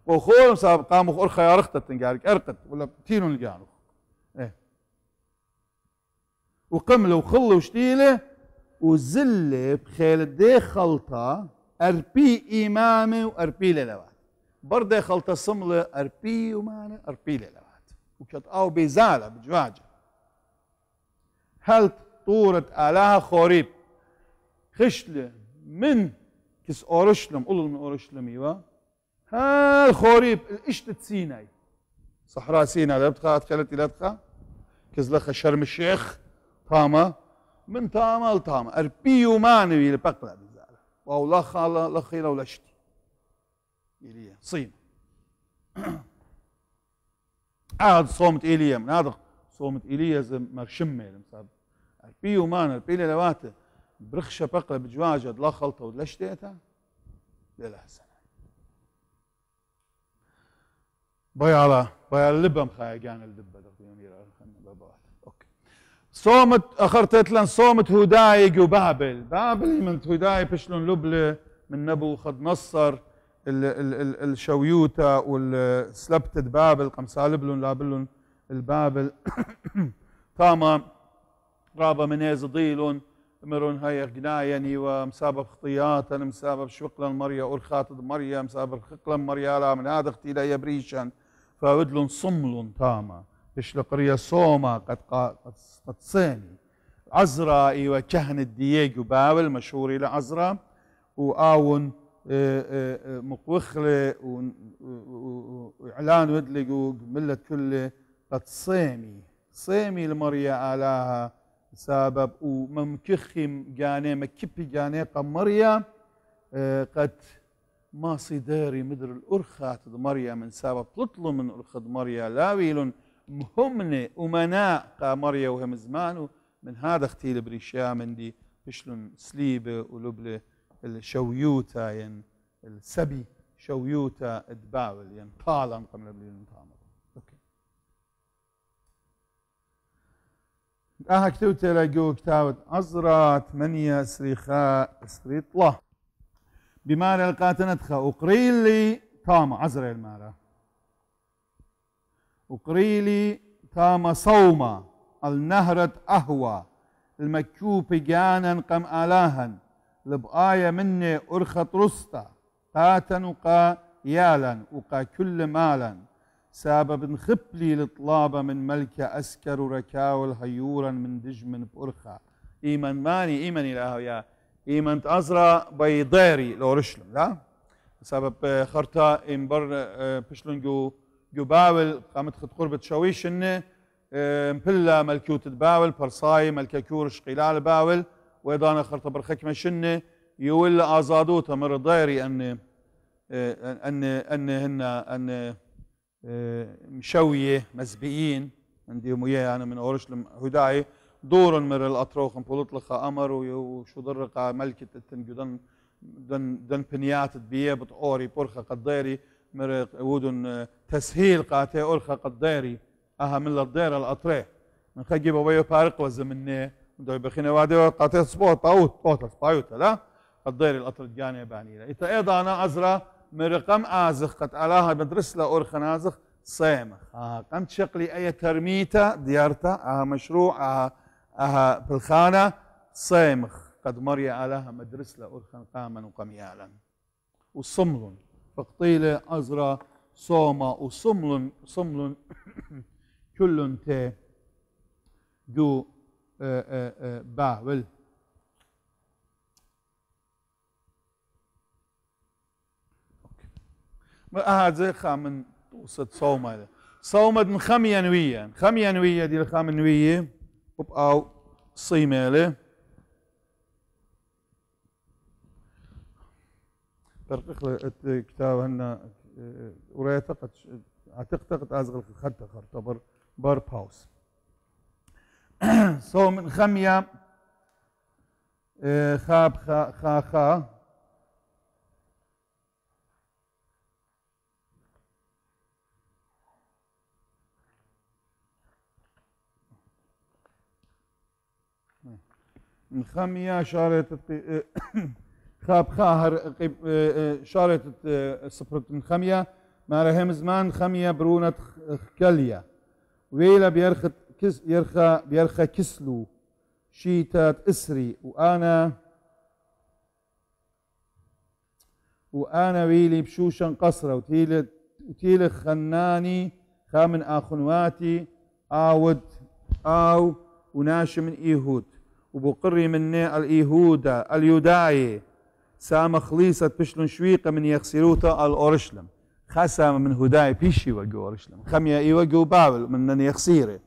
وخول سبب قاموا أرخى يا رخطة تنقالك أرقد ولا تينو نلقانو إيه وقمله وخله وشتيله وزله بخيل دي خلطة أربي إمامي وأربي للوات برضه خلطة صملة أربي وماني أربي للوات وكتقاو بزالة بجواجة هل طورت آلها خوريب خشلة من كس أورشلم قولوا من أورشلم ايوا هل خوريب اشتت سيناي صحراء سيناء لبتخا ادخلت الى ادخا كزلخ شرم الشيخ طامة من طامة لطامة أربي وماني لبقلة بزالة أو لخي لو لشتي إيليا صين هذا صومت إيليا من هذا صومت إيليا زي مرشمة المساب بيو مان البيلي لواته برخشة بقلة بجواجة لا خلطة ودلشتيتها لا سنة بيا اللبم خايقان اللبة اوكي صومت اخرتت لن صومت هدايق وبابل من هدايق بشلون لبلة من نبوخذ نصر الشويوتا والسلبتت بابل قمسالبلون لابلون البابل تاما رابا منيز ضيلون مرون هاي قنايني ومسابب خطيات انا مسابب شوقلا مريا اورخات مريا مسابب خقلا مريا لا من هذا اختي لا يبريشان فاودلون صملون تاما بشلق ريا صوما قد صيني عزرا ايوا كهن الدييق وبابل مشهور الى عزرا واون مقوخله واعلان ودلق ملت كله قد صيمي المريا آلاها سبب وممكخم جاني مكبي جاني قمريا قد ما صداري مدر الأرخات مريا من سبب تطلو من أرخد مريا لاويل مهمنة أمناء قامريا وهم زمان من هذا اختيل بريشا من دي بشلون سليبة ولبلة الشويوتا ين السبي شويوتا ادباول ين طالا قبل لبلين طامر اوكي كتبت لقوا كتابة عزرا 8 سريخاء سريطلة بمارا القات ندخى أقريلي تام عزرا المارا أقريلي تام صوما النهرة أهوى المكوب جانا قم آلاها لبآية مني أرخت رستا قاتا وقا يالا وقا كل مالا سبب خبلي لطلابة من ملكة أسكر وركاول هيورا من دجمن بأرخا إيمان ماني إيمان إله يا إيمان تأزرا بيضيري لورشلم لا سبب خرطة إمبر بشلون جو باول قامت خد قربة شويش إنه مبلا ملكوت باول برصاي ملكة كورش قلال باول وإيضا خرطة برخكمة شنه يولى آزادوتا مر ضيري أن هن مشوية مسبيين عندهم وياه أنا من أورشلم هداي دور من الأطروخ بولط لخا أمر وشو ضرقة ملكة التنجدن دن بنيات بيه بتقوري برخة قديري مر ودن تسهيل قاتي أرخة قديري من الضير الأطريح من خجيب وبيو بارق وزمنه دو بخينا وادي قاتي سبوت باوت لا قديري الأطر الجاني بانيلا إتا أيضا أنا أزرى من رقم آزخ قد ألاها مدرس لا أرخ نازخ صيمخ قمت شقلي أي ترميتا ديارتا مشروع بالخانة صيمخ قد مريا ألاها مدرس لا أرخ قاما وقميالا وصمل فقطيلة أزرى صوما وصمل كل تي جو باول هذا خامن توسط صومة صومة من خمية نوية دي الخام نوية أو صيمة ترقق الكتاب هنا وريتقت اعتقد ازغل خدت خرطبر بار باوس صوم من خمية خاب خا من خمية شارة خاب خاهر شارة صفرة من خمية ما رهم زمان خمية برونة خكلية ويلا بيرخى كسلو شيتات اسري وانا ويلي بشوشن قصرة وتيل خناني خامن اخنواتي اود او وناش من ايهود وبقري مني الإيهودا اليوداي سام خليصة بشلون شويقة من يخسروتا الأورشلم خاسام من هداي بيشيوا جو أورشلم خمية إيوا جو بابل من يخسيره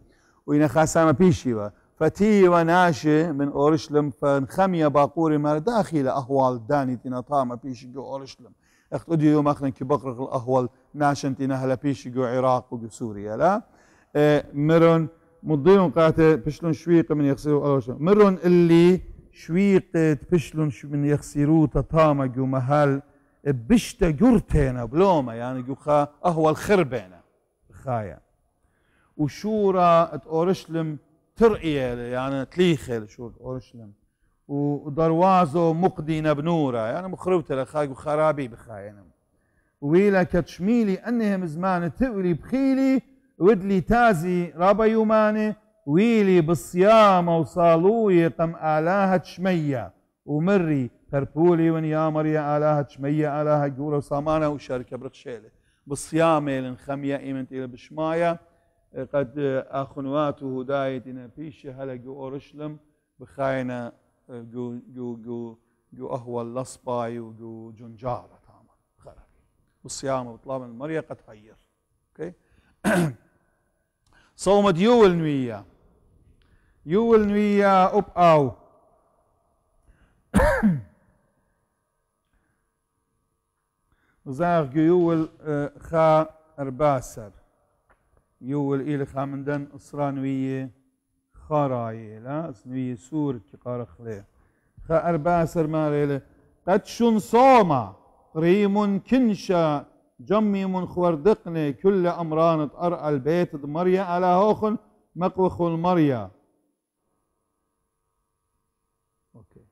وإن خاسام بيشيوا فتي وناشي من أورشلم فنخمية باقوري مال داخل أهوال داني تنا طامة بيش جو أورشلم اختودي يوم أخنا كي بقرق الأهوال ناشن تنا هلا بيش جو عراق وجو سوريا لا مرن مضيون قاتل بشلون شويق من يخسروا أورشلم مرن اللي شويق بشلون من يخسروا تطامة جو مهال بشتا جرتينا بلومة يعني جو خا أهوال خربينا خايا وشورى أورشلم ترقية يعني تليخل شو أورشلم ودروازه مقدينة بنورة يعني مخربتة لخاق وخرابي بخاينة ويلا كتشميلي أنهم زمان تقولي بخيلي ودلي تازي رابا يوماني ويلي بالصيام وصالوي قم آلاها تشمية ومري تربولي ونيا مريا آلاها تشمية آلاها جورة وصامانة وشاركة برخشيلة بالصيام لنخمية إيمنت إلى بشماية قد أخنواته دايتنا بيش هلا جو أورشلم بخاينة جو أهوال لصباي وجو جنجارة تاما خرابي بالصيام وطلاب المريا قد هير اوكي صومت يول نوية أب أو زاغ يول خا أرباسر يول إلى خامندن إسرانوية خراي لا اسنوية سور كي قارخليه خا أرباسر ماريله قد شن صوما ريم كنشا جمي من خوردقني كل أمرانة أرأى البيت مريا على هوخن مقوخ المريا أوكي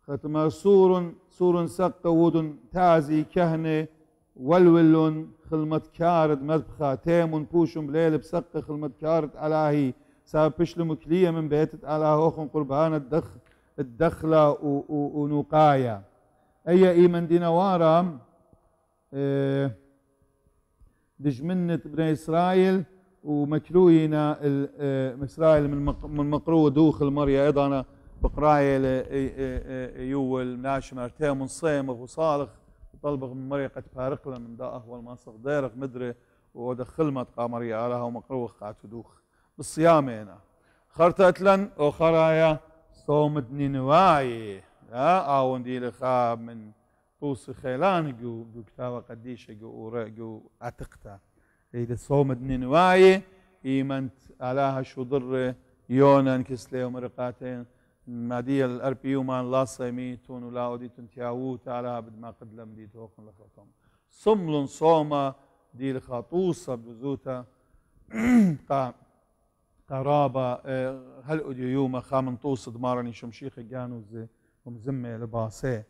ختما سور سق ود تازي كهنة ولول خلمت كارد مذبخة تيمون بوشم بليل بسق خلمت كارد علىهي ساب بشلم كلية من بيت على هوخن قربان الدخلة ونقايا أي إيمن دينوارا دجمنة بني إسرائيل ومكلوينا إسرائيل من مقرو دوخ المريا أيضا بقرايل يول ناشم ارتيم من صيم وصالخ طلبغ من مريا قد فارق من دا أهوال ما صغديرق مدري ودخل متقى مريا علىها ومقروخ قاتو دوخ بالصيام هنا خرطت لن وخرايا صوم نينواي لا أو دي لخاب من طوس خيلان جو كتابة قديشة جو عتقتا إذا صوم نينواي إيمنت علىها شو ضر يونا كسلي ومرقاتين مادية الأربي يومان لا صيميتون ولا أوديتون تياوت علىها بد ما قد لم دي توقن لخطهم صمل صومة دي لخاطوسة بزوتا قرابة هل أديو يوم خامن طوس دمارني شمشيخ جانوز ومزمة لباسة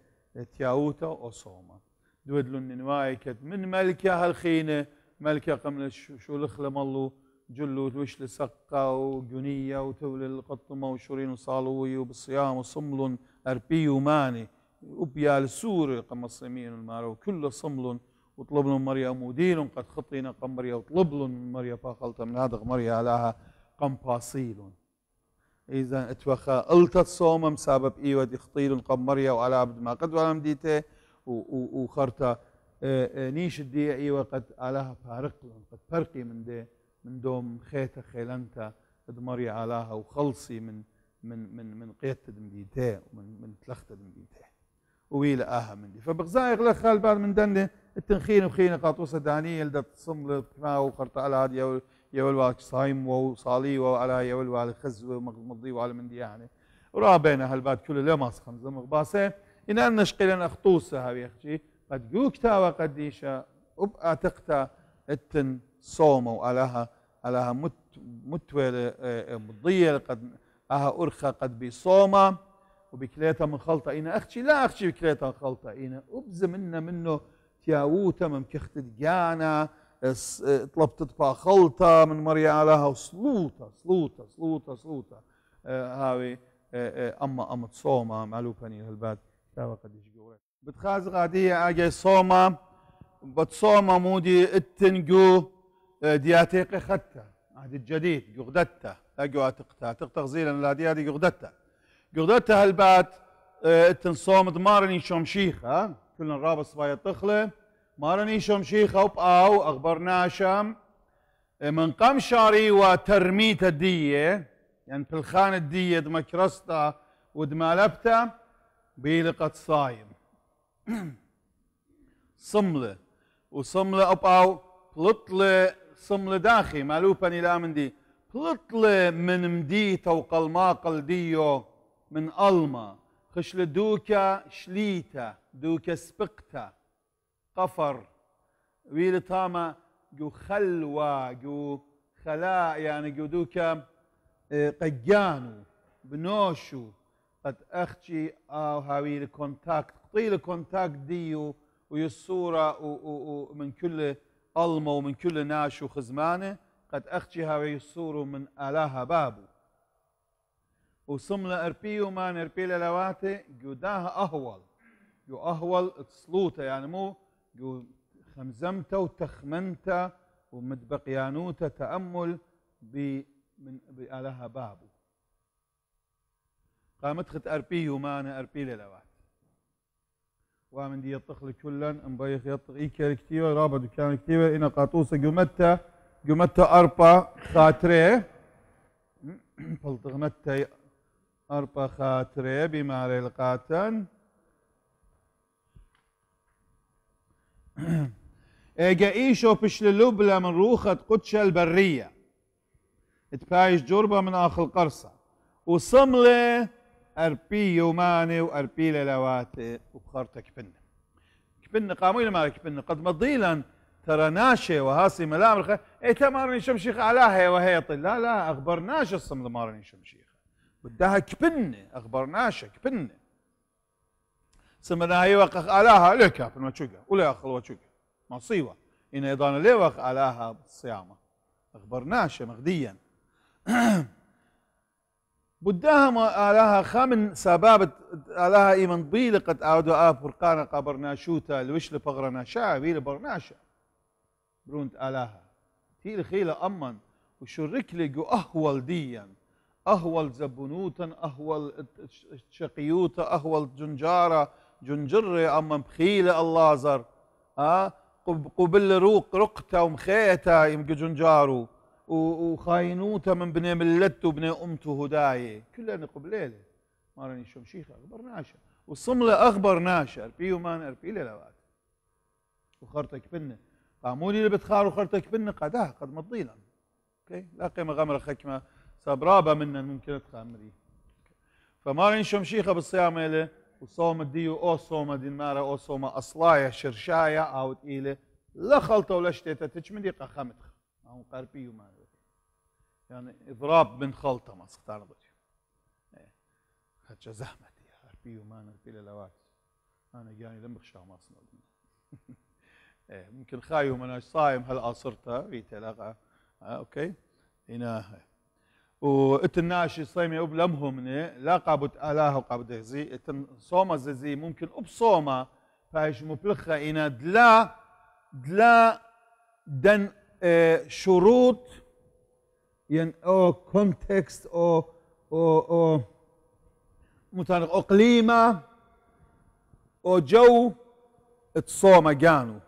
تياوتا وصومة دودلون ننواي كت من ملكة هالخينة ملكة قمل شو لخلم الله جلو توش لسقة وجنية وتول القطمة وشورين وصالوي وبالصيام وصمل أربي وماني وبيا السور قم الصيمين المارو كل صمل وطلب لهم مريا مودين قد خطينا قم مريا وطلب لهم مريا فاخلت من هذا مريا علىها قم باصيل إذا اتوخى ألتت صوم مسبب إيوة خطيل قم مريا وعلى عبد ما قد وعلى مديته وخرطة نيش الدي إيوة قد علىها فارق قد فرقي من دوم خيته خيلنتا قد مريا علىها وخلصي من قيته مديته ومن تلخته مديته ويلا آها من دي فبغزاي غلا خال بعد من دنه التنخين وخينه قاطوسه دانيه لدت صمل ما وخرطة على هذه يولوالك صايم وصالي وعلى يولوالك خز ومضي وعلى من دي يعني ورابينا هالباد كله لا ماسخن زمغ باسه إن أن شقيلنا أخطوسة هاي يخشي قد جوكتا وقديشة أعتقتا التن صوم وعلىها متولة مضية قد أها أرخى قد بصومة وبكليتها من خلطة إنا أخشي لا أخشي بكليتها خلطة إنا أبز منه تياوتا من كخت دجانا طلبت تبقى خلطة من مريا علىها وصلوطة هاوي أما تصومة معلوفاني هالباد تاوى قديش جوري بتخاز غادية أجي صومة بتصومة مودي التنجو دياتيقي خدتها عهد الجديد جغدتها أجو أتقتا غزيلا لا ديادي جغدتها هالباد التنصوم دمارني شمشيخة كلنا رابط صبايا طخلة مارني شمشيخة وبقاو أخبرنا شام من قمشاري وترميت الدية يعني في الخانة دي دمكرستا ودمالبتا بيلقت صايم صملة وصملة أبقاو بلطلة صملة داخي مالوباني لا من دي بلطلة من مديتا وقلماقل ديو من ألما خشل دوكا شليتا دوكا سبقتا قفر ويل تاما جو خلوة جو خلاء يعني جو دوكا قجانو بنوشو قد أختي أو هاوي الكونتاكت قطيل الكونتاكت ديو ويصورة ومن كل ألمة ومن كل ناش وخزمانة قد أختي هاوي يصوروا من آلها بابو وصمنا أربيو ما نربي لواتي جوداها أهول جو أهول تصلوته يعني مو جو خمزمته وتخمنته ومتبقيانوته تأمل من بآلها بابو قامت خت أربيو ما أربي لواتي ومن دي يطخ كلا مبيخ يطخ إيكا كتيوة رابط كان كتيوة إنا قاطوسة جمتا أربا خاطري فلتغمتا أربا خاطري بماري القاتن إيجا إيشو بشللوبلا من روخة قدشة البرية اتبايش جربة من آخر القرصة وصملة أربي يوماني وأربي للواتي وبخارتا كبنة قاموا ما كبنة قد مضيلا ترى ناشي وهاسي ملامر اي تمارني شمشيخ علىها وهي طل لا اخبرناش الصمد مارني شمشيخ بدها كبنة اخبرناش كبنة سمنا هي وقخ علىها لك في المشوقة ولا اخل وشوقة مصيبة إن ايضا لي وقخ علىها بالصيامة اخبرناش مغديا بدها ما آلها خمن سبابة آلها إيمن ضيلة قد أعودوا فرقانا قبرناشوتا الوش لفغرنا شعبي لبرناشا برونت آلها تيل خيلة أمن وشرك لقو أهول ديا أهول زبنوتا أهول شقيوتا أهول جنجارة جنجرة أمن بخيلة الله زر قبل روق رقتا ومخيتا يمكن جنجارو وخاينوتا من بني ملته وبني امته هدايه كلنا قبليله ما راني شمشيخه اخبرناشا والصمله اخبرناشا اربيو ما اربي لوات وخرتك بنه قامولي اللي بتخار وخرتك بنه قداه قد مضيلا اوكي لا قيمه غمره خكمه صبرابه منا ممكن تخامري فما راني شمشيخه بالصيام له وصوم الديو او صوم دين ماره او صوم اصلايه شرشايه او تقيله لا خلطه ولا شتيته تجمدي قخمت أو قربي وما يعني إضراب من خلطة ما سختار ضجي خدش زحمتي قربي وما نربي للوات أنا جاني لم بخشى ما أصنع ممكن خايو من صايم هل أصرته بيتلاقى أوكي هنا وإتناشي صيمي أبلمهم لا قابت آلاه وقابت زي إتن صومة زي ممكن أبصومة فايش مبلخة إنا دلا دن شروط يعني او كونتكست او مثلا اقليمه او جو تصوم جانو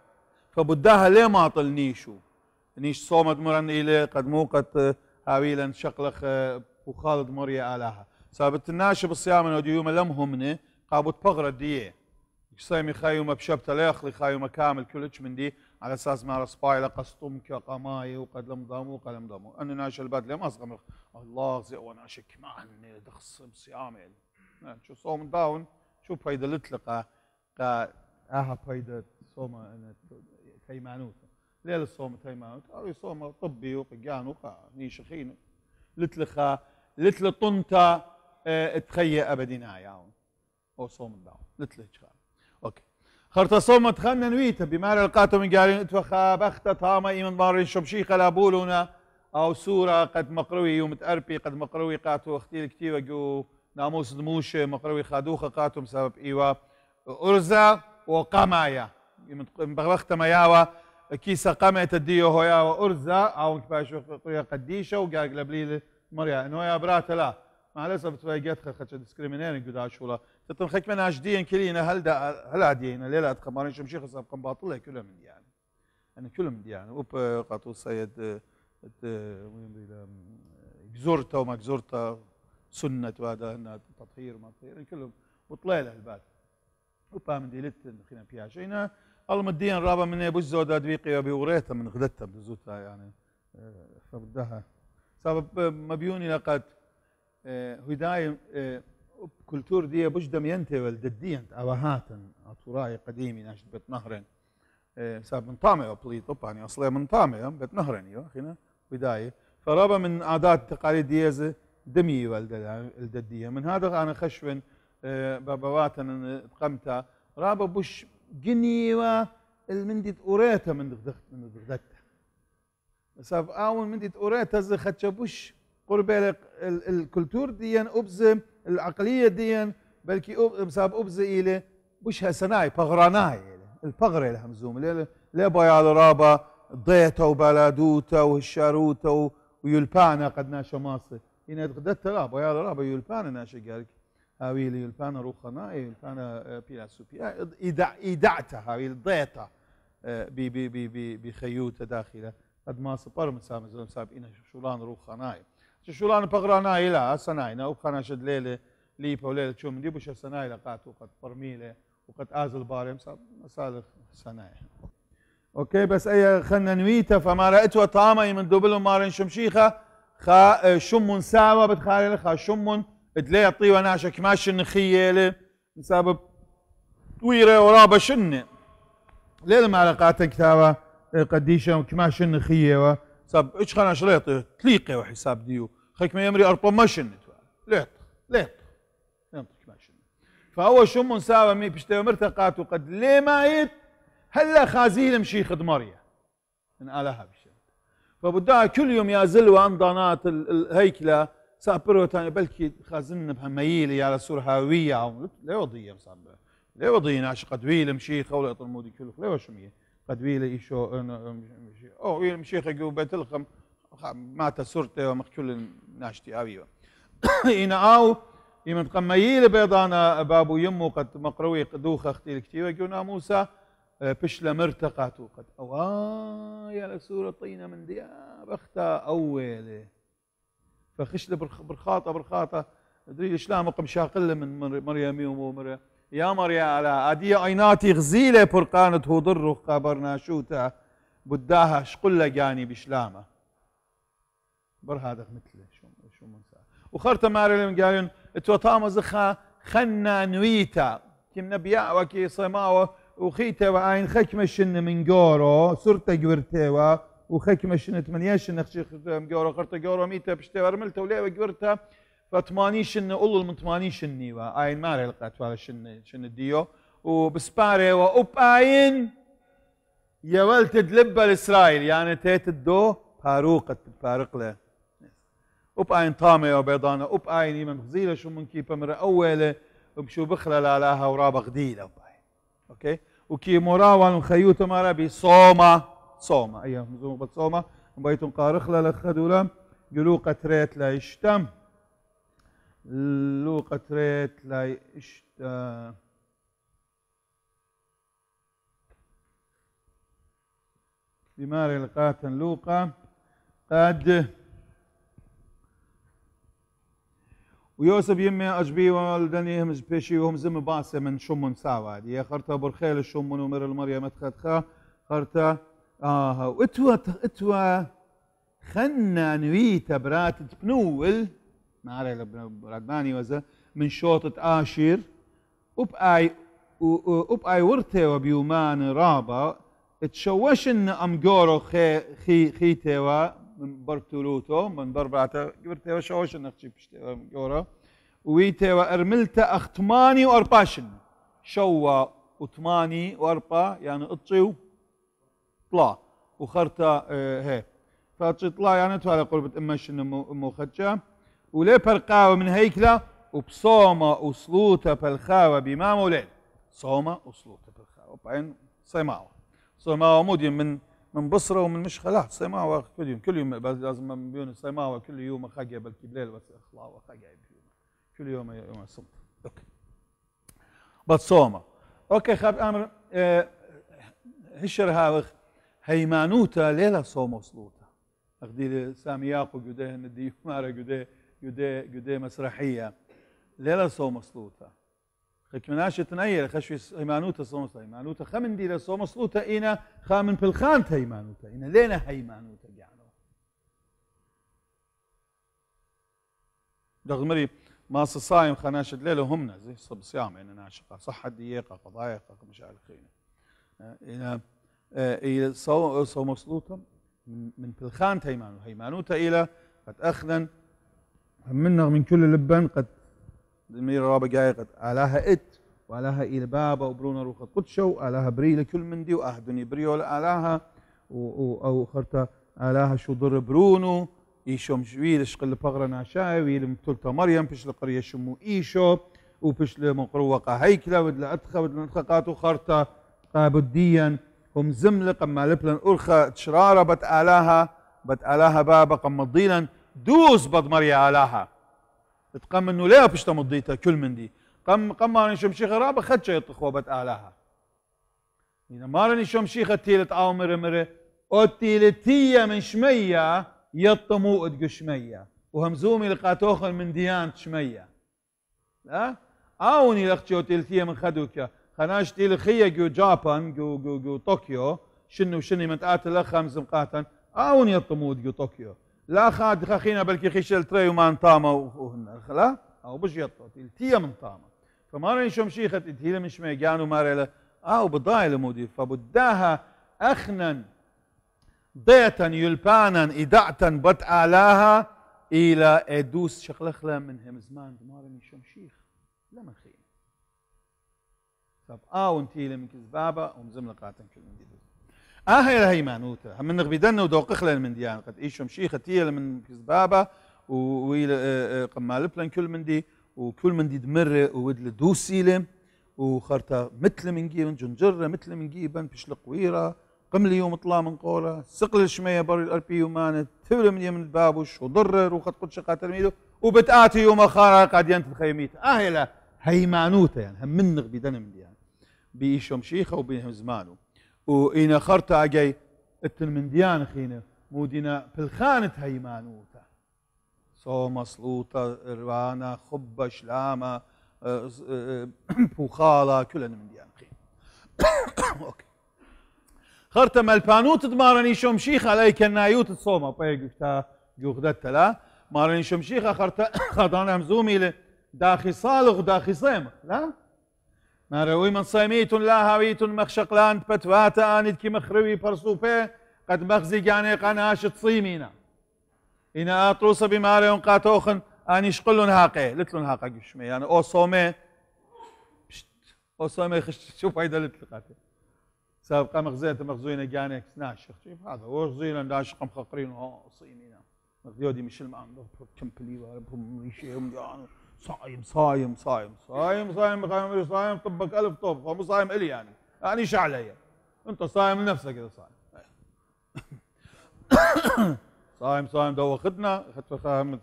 فبداها ليه ما طلنيشو نيش صومت مرن الى قد مو قد هاويلا شقلخ وخالد مريا آلها سابت الناشب الصيام انه ديوم لمهم قابت بغرة ديه صيمي خايومه بشبته ليخلي خايومه كامل كلش من دي على اساس ما رسبايله قسطم كقماي وقد لم ضامو قلم ضامو انا ناش البدله ما اصغر الله زي وانا شك معني دخص صيامي شو صوم داون شو فايده لتلقى فايده صوم انا تيمانوت ليل الصوم تيمانوت او صوم طبي وقجان نيشخين لتلخا لتل طنتا تخيا ابدنا ياون او صوم داون لتلخا اوكي خرطة صومت خلنا نويته بما لقاته من قالين اتوخا بخت طامة ايمن بارين شمشيخة لابولونا او سورة قد مقروي ومتأربي قد مقروي قاتو اختيل كتير جو ناموس دموش مقروي خادوخة قاتو بسبب ايوا ارزا وقمايا بخت مياوا كيسة قمة الديو هويا وارزا او كباشو قديشة وقال قبليل مريا انه يا برات لا مع الاسف تواجهت خدش ديسكريمينيرنج قد عاشولا تتنخك من عجدين كلينا هل عاديين ليلة قمارين شمشيخ صاب قم باطلة كلها من ديانة أنا كلها من ديانة وب قاتو السيد جزرته وما جزرته سنة وهذا انها تطهير وما تطهير كلهم وطليله البال وبا من ديلت خلينا فيها شينا المدين رابا من بوزو دادويقي وبيوريتا من غدتها بزوتها يعني فبدها سبب مبيوني لقد هداية كولتور دي بجدم ينتي والددين اوهاتا اطوراي قديمي ناشد بيت نهرين سبب من طامع وبليط يعني اصلا من طامع بيت نهرين ايوه خينا بدايه فرابا من عادات التقاليد ديزه دمي والدديه من هذا انا خشون بابواتنا قمتها رابا بوش جنيوة المندي أوريتا من دغدتها سبب أول مندي أوريتا زخدش بوش قرب الكولتور ديان أبز العقلية ديان بلكي بسبب أبز إلى بوش هسناي بغراناي البغرة الهمزوم لا بيا رابا ضيتا وبلادوتا والشاروتا ويلبانا قد ناشا ماصر هنا دغدتها لا بيا رابا يلبانا ناشا قالك هاويل يلبانا روخنا يلبانا بيلاسوبيا إيدعتها هاويل ضيتا بخيوتة داخله قد ما صبر مسام ساب إنا شولان روخناي شولان بغراناي لا سناينا وخنا شد ليلة ليبا وليلة شو من ديبوش سناي لقاتو قد برميلة وقد آزل بارم ساب مسالخ سناي اوكي بس اي خلنا نويتا فما رأيتوا طامة من دوبلو مارن شمشيخة خا شمون ساوى بتخالي خا شمون تلاقي طيوة ناشا كماش النخية بسبب ويرة ورابة شنة ليه المعلقات كتابة قديشة كماش النخية سب ايش خنا شريطة تليقة وحساب ديو خيك ما يمري أربع ما شنة ليط كماش فهو شمون ساوى مي بشتوى مرتقات وقد ليه مايت هلا خازيل مشيخ دمرية من آلها بشي فبدها كل يوم يازل وانضانات الهيكلة سابرو تاني بلكي خازن بهميلي على سور هاوية لا وضية مصابة لا وضية ناش قدويل مشيخ ولا يطلمودي كله لا وشمية قدويل يشو او ويل مشيخ جو بيت الخم مات سورته ومخكل ناشتي هاوية هنا او يمن قميل بيضانا بابو يمو قد مقروي قدوخ اختي الكتيبة جونا موسى بشلة مرتقاتو قد يا لسورة طينة من دياب اختها اولي فخشله برخاطه ادري شلون مقم شاقله من مريم ومريم يا مريم على ادي عيناتي غزيله برقانه هضر خبرنا شوتا بداها شقله جاني بشلامه بر هذا مثله شو منسى وخرت مارلم قالن اتوطام زخا خنا نويتا كم نبيا وكي صماوه وخيته وعين خكمشن من جورو صرت جورتوا وخكمشن 8 نخشي جورو خرت جورو ميتا بشتي ورملته ولا جورتها ف80 قول من 80 وعين ماري لقيت ولا شن ديو وبسباري وأباين يا ولد تدلب الإسرائيل يعني تيت الدو فاروقة فارق له أباين طامة وبيضانة أباين يمن غزيلة شو من كيبا مرة أولة وبشو بخلة لاها ورابة غديلة أباين أوكي وكي مراوان وخيوتة مرة بصومة أيها مزوم بتصومة وبيتم قارخلة لخدولا قلو قتريت لا يشتم لو قتريت لا يشتم بماري لقاتن لوقا قد ويوسف يمي أجبي والدني هم بيشي وهم زم باسة من شمون ساوا دي خرطة برخيل الشمون ومر المريم تخدخا خرطة اتوا خنا نويتا برات بنول ماري لبناني وزا من شوطة آشير وبأي ورته وبيومان رابا تشوشن أمجورو خيتوا من برتولوتو من بربعته ورته وشوشن نخشي بشتوا أمجورو ويتوا أرملتا أختماني وأرباشن شوا وثماني وأربا يعني اطيو طلع وخرطة هي فتطلع يعني توالا قربة إمشن أمو خدشة وليه برقاوة من هيكلة وبصومة وصلوتة بالخاوة بمام وليل صومة وصلوتة بالخاوة بعدين صيماوة مودين من بصرة ومن مشخلات صيماوة كل يوم لازم من بيون صيماوة كل يوم خاجة بالكي بليل بس اخلاوة خاجة كل يوم صمت اوكي بتصومة اوكي خاب امر هشر هاوخ هيمانوتا ليلة صومة وصلوتة أخدي سامياقو جده ندي مارا جده مسرحية ليلة صوم صلوتا خكمناش تنيل خشوي هيمانوتا صوم صلوتا هيمانوتا خمن دي صوم صلوتا إنا خامن بالخانت هيمانوتا إنا لينا هيمانوتا يعني دغمري ما صايم خناشد ليلة همنا زي صيام إنا ناشقة صحة دقيقة قضايا مش عارف إنا إلى صوم صلوتا من بالخان هيمانوتا إلى قد أخذن منا من كل لبن قد المير رابع جاي قد آلاها وآلاها إلى بابا وبرونا روخ قدشو آلاها بري لكل من دي وأهدني بريول آلاها أو خرطة آلاها شو ضر برونو إيشو مشويل شقل بغرة ناشاي ويل متولتا مريم بش لقرية شمو إيشو وبش لمقروقة هيكلة ودل أدخى ودل أدخقاتو خرطة قابديا هم زملق أما لبلن أرخى تشرارة بتآلاها بابا قم مضيلا دوس بد مريا آلاها تقام انه ليه بشتا مضيتها كل من دي قم مارن شمشيخة رابا خدشة يطخوا بتآلاها إذا مارن شمشيخة تيلت آو مرمرة او تيلتية من شمية يطمو ادق شمية وهمزومي لقاتوخن من ديان شمية لا آوني لقشو تيلتية من خدوكا خناش تيل خيا جو جابان جو طوكيو شنو من تقاتل لخم زمقاتن آوني يطمو جو طوكيو لا خاد خخينا بلكي خيشل تري وما انطامه وهن لا او بش يطو تيلتية من طامه فما راني شمشيخة تيلة من شمي جانو ماريلا بضايل مودي فبداها اخنا ضيتا يلبانا إدعتا بتآلاها إلى إدوس شخلخلة منهم زمان مارني شمشيخ لما خين طب وانتي من كذبابة ومزم لقاتن كل من دي هي هيمانوتا هم نغبي دنا ودوقخلة من ديان قد إيش شمشيخة تيل من كذبابة ويل قمال بلن كل من دي وكل من دي دمر وودل دوسيلم وخرطة مثل من جيبن جنجرة مثل من جيبن بشلق ويرة قملي يوم طلع من قوله سقل الشمية بر الأربي ومانت تبل من يمن البابوش وضرر وقد قد شقات تلميذه وبتآتي يوم خارق قد ينتل خيميت لا هيمانوتا يعني هم من نغبي دنا من ديان بيشوم شيخة وبينهم زمانه وإنا خرطة أجي اتن من ديان خينا مودينا بالخانة هيمانوتا صوم صلوطة روانا خبة شلامة بوخالة كلنا من ديان خينا أوكي خرطة مالبانوت تمارني شمشيخة عليك النايوت تصومه بيجتا جوخدت لا مارني شمشيخة خرطة خضانا مزومي داخي صالغ وداخي صيمة لا ما روي من صيميت لا هاويت مخشقلان بتواتا آند كي مخروي برسوبي قد مخزي جاني قناش تصيمينا إنا أطروس بماريون قاتوخن أني شقلن هاقي لتلن هاقا قشمي يعني أو صومي شوف هيدا لتلقاتي سابقا مغزيت مغزوين جانيك ناشخ شوف هذا وغزينا ناشخ مخقرين صيمينا مغزيودي مش المعنى كمبلي واربهم ريشيهم جانو صايم طبك ألف طب فمو صايم إلي يعني شو علي أنت صايم لنفسك إذا صايم دو خدنا خدت خامد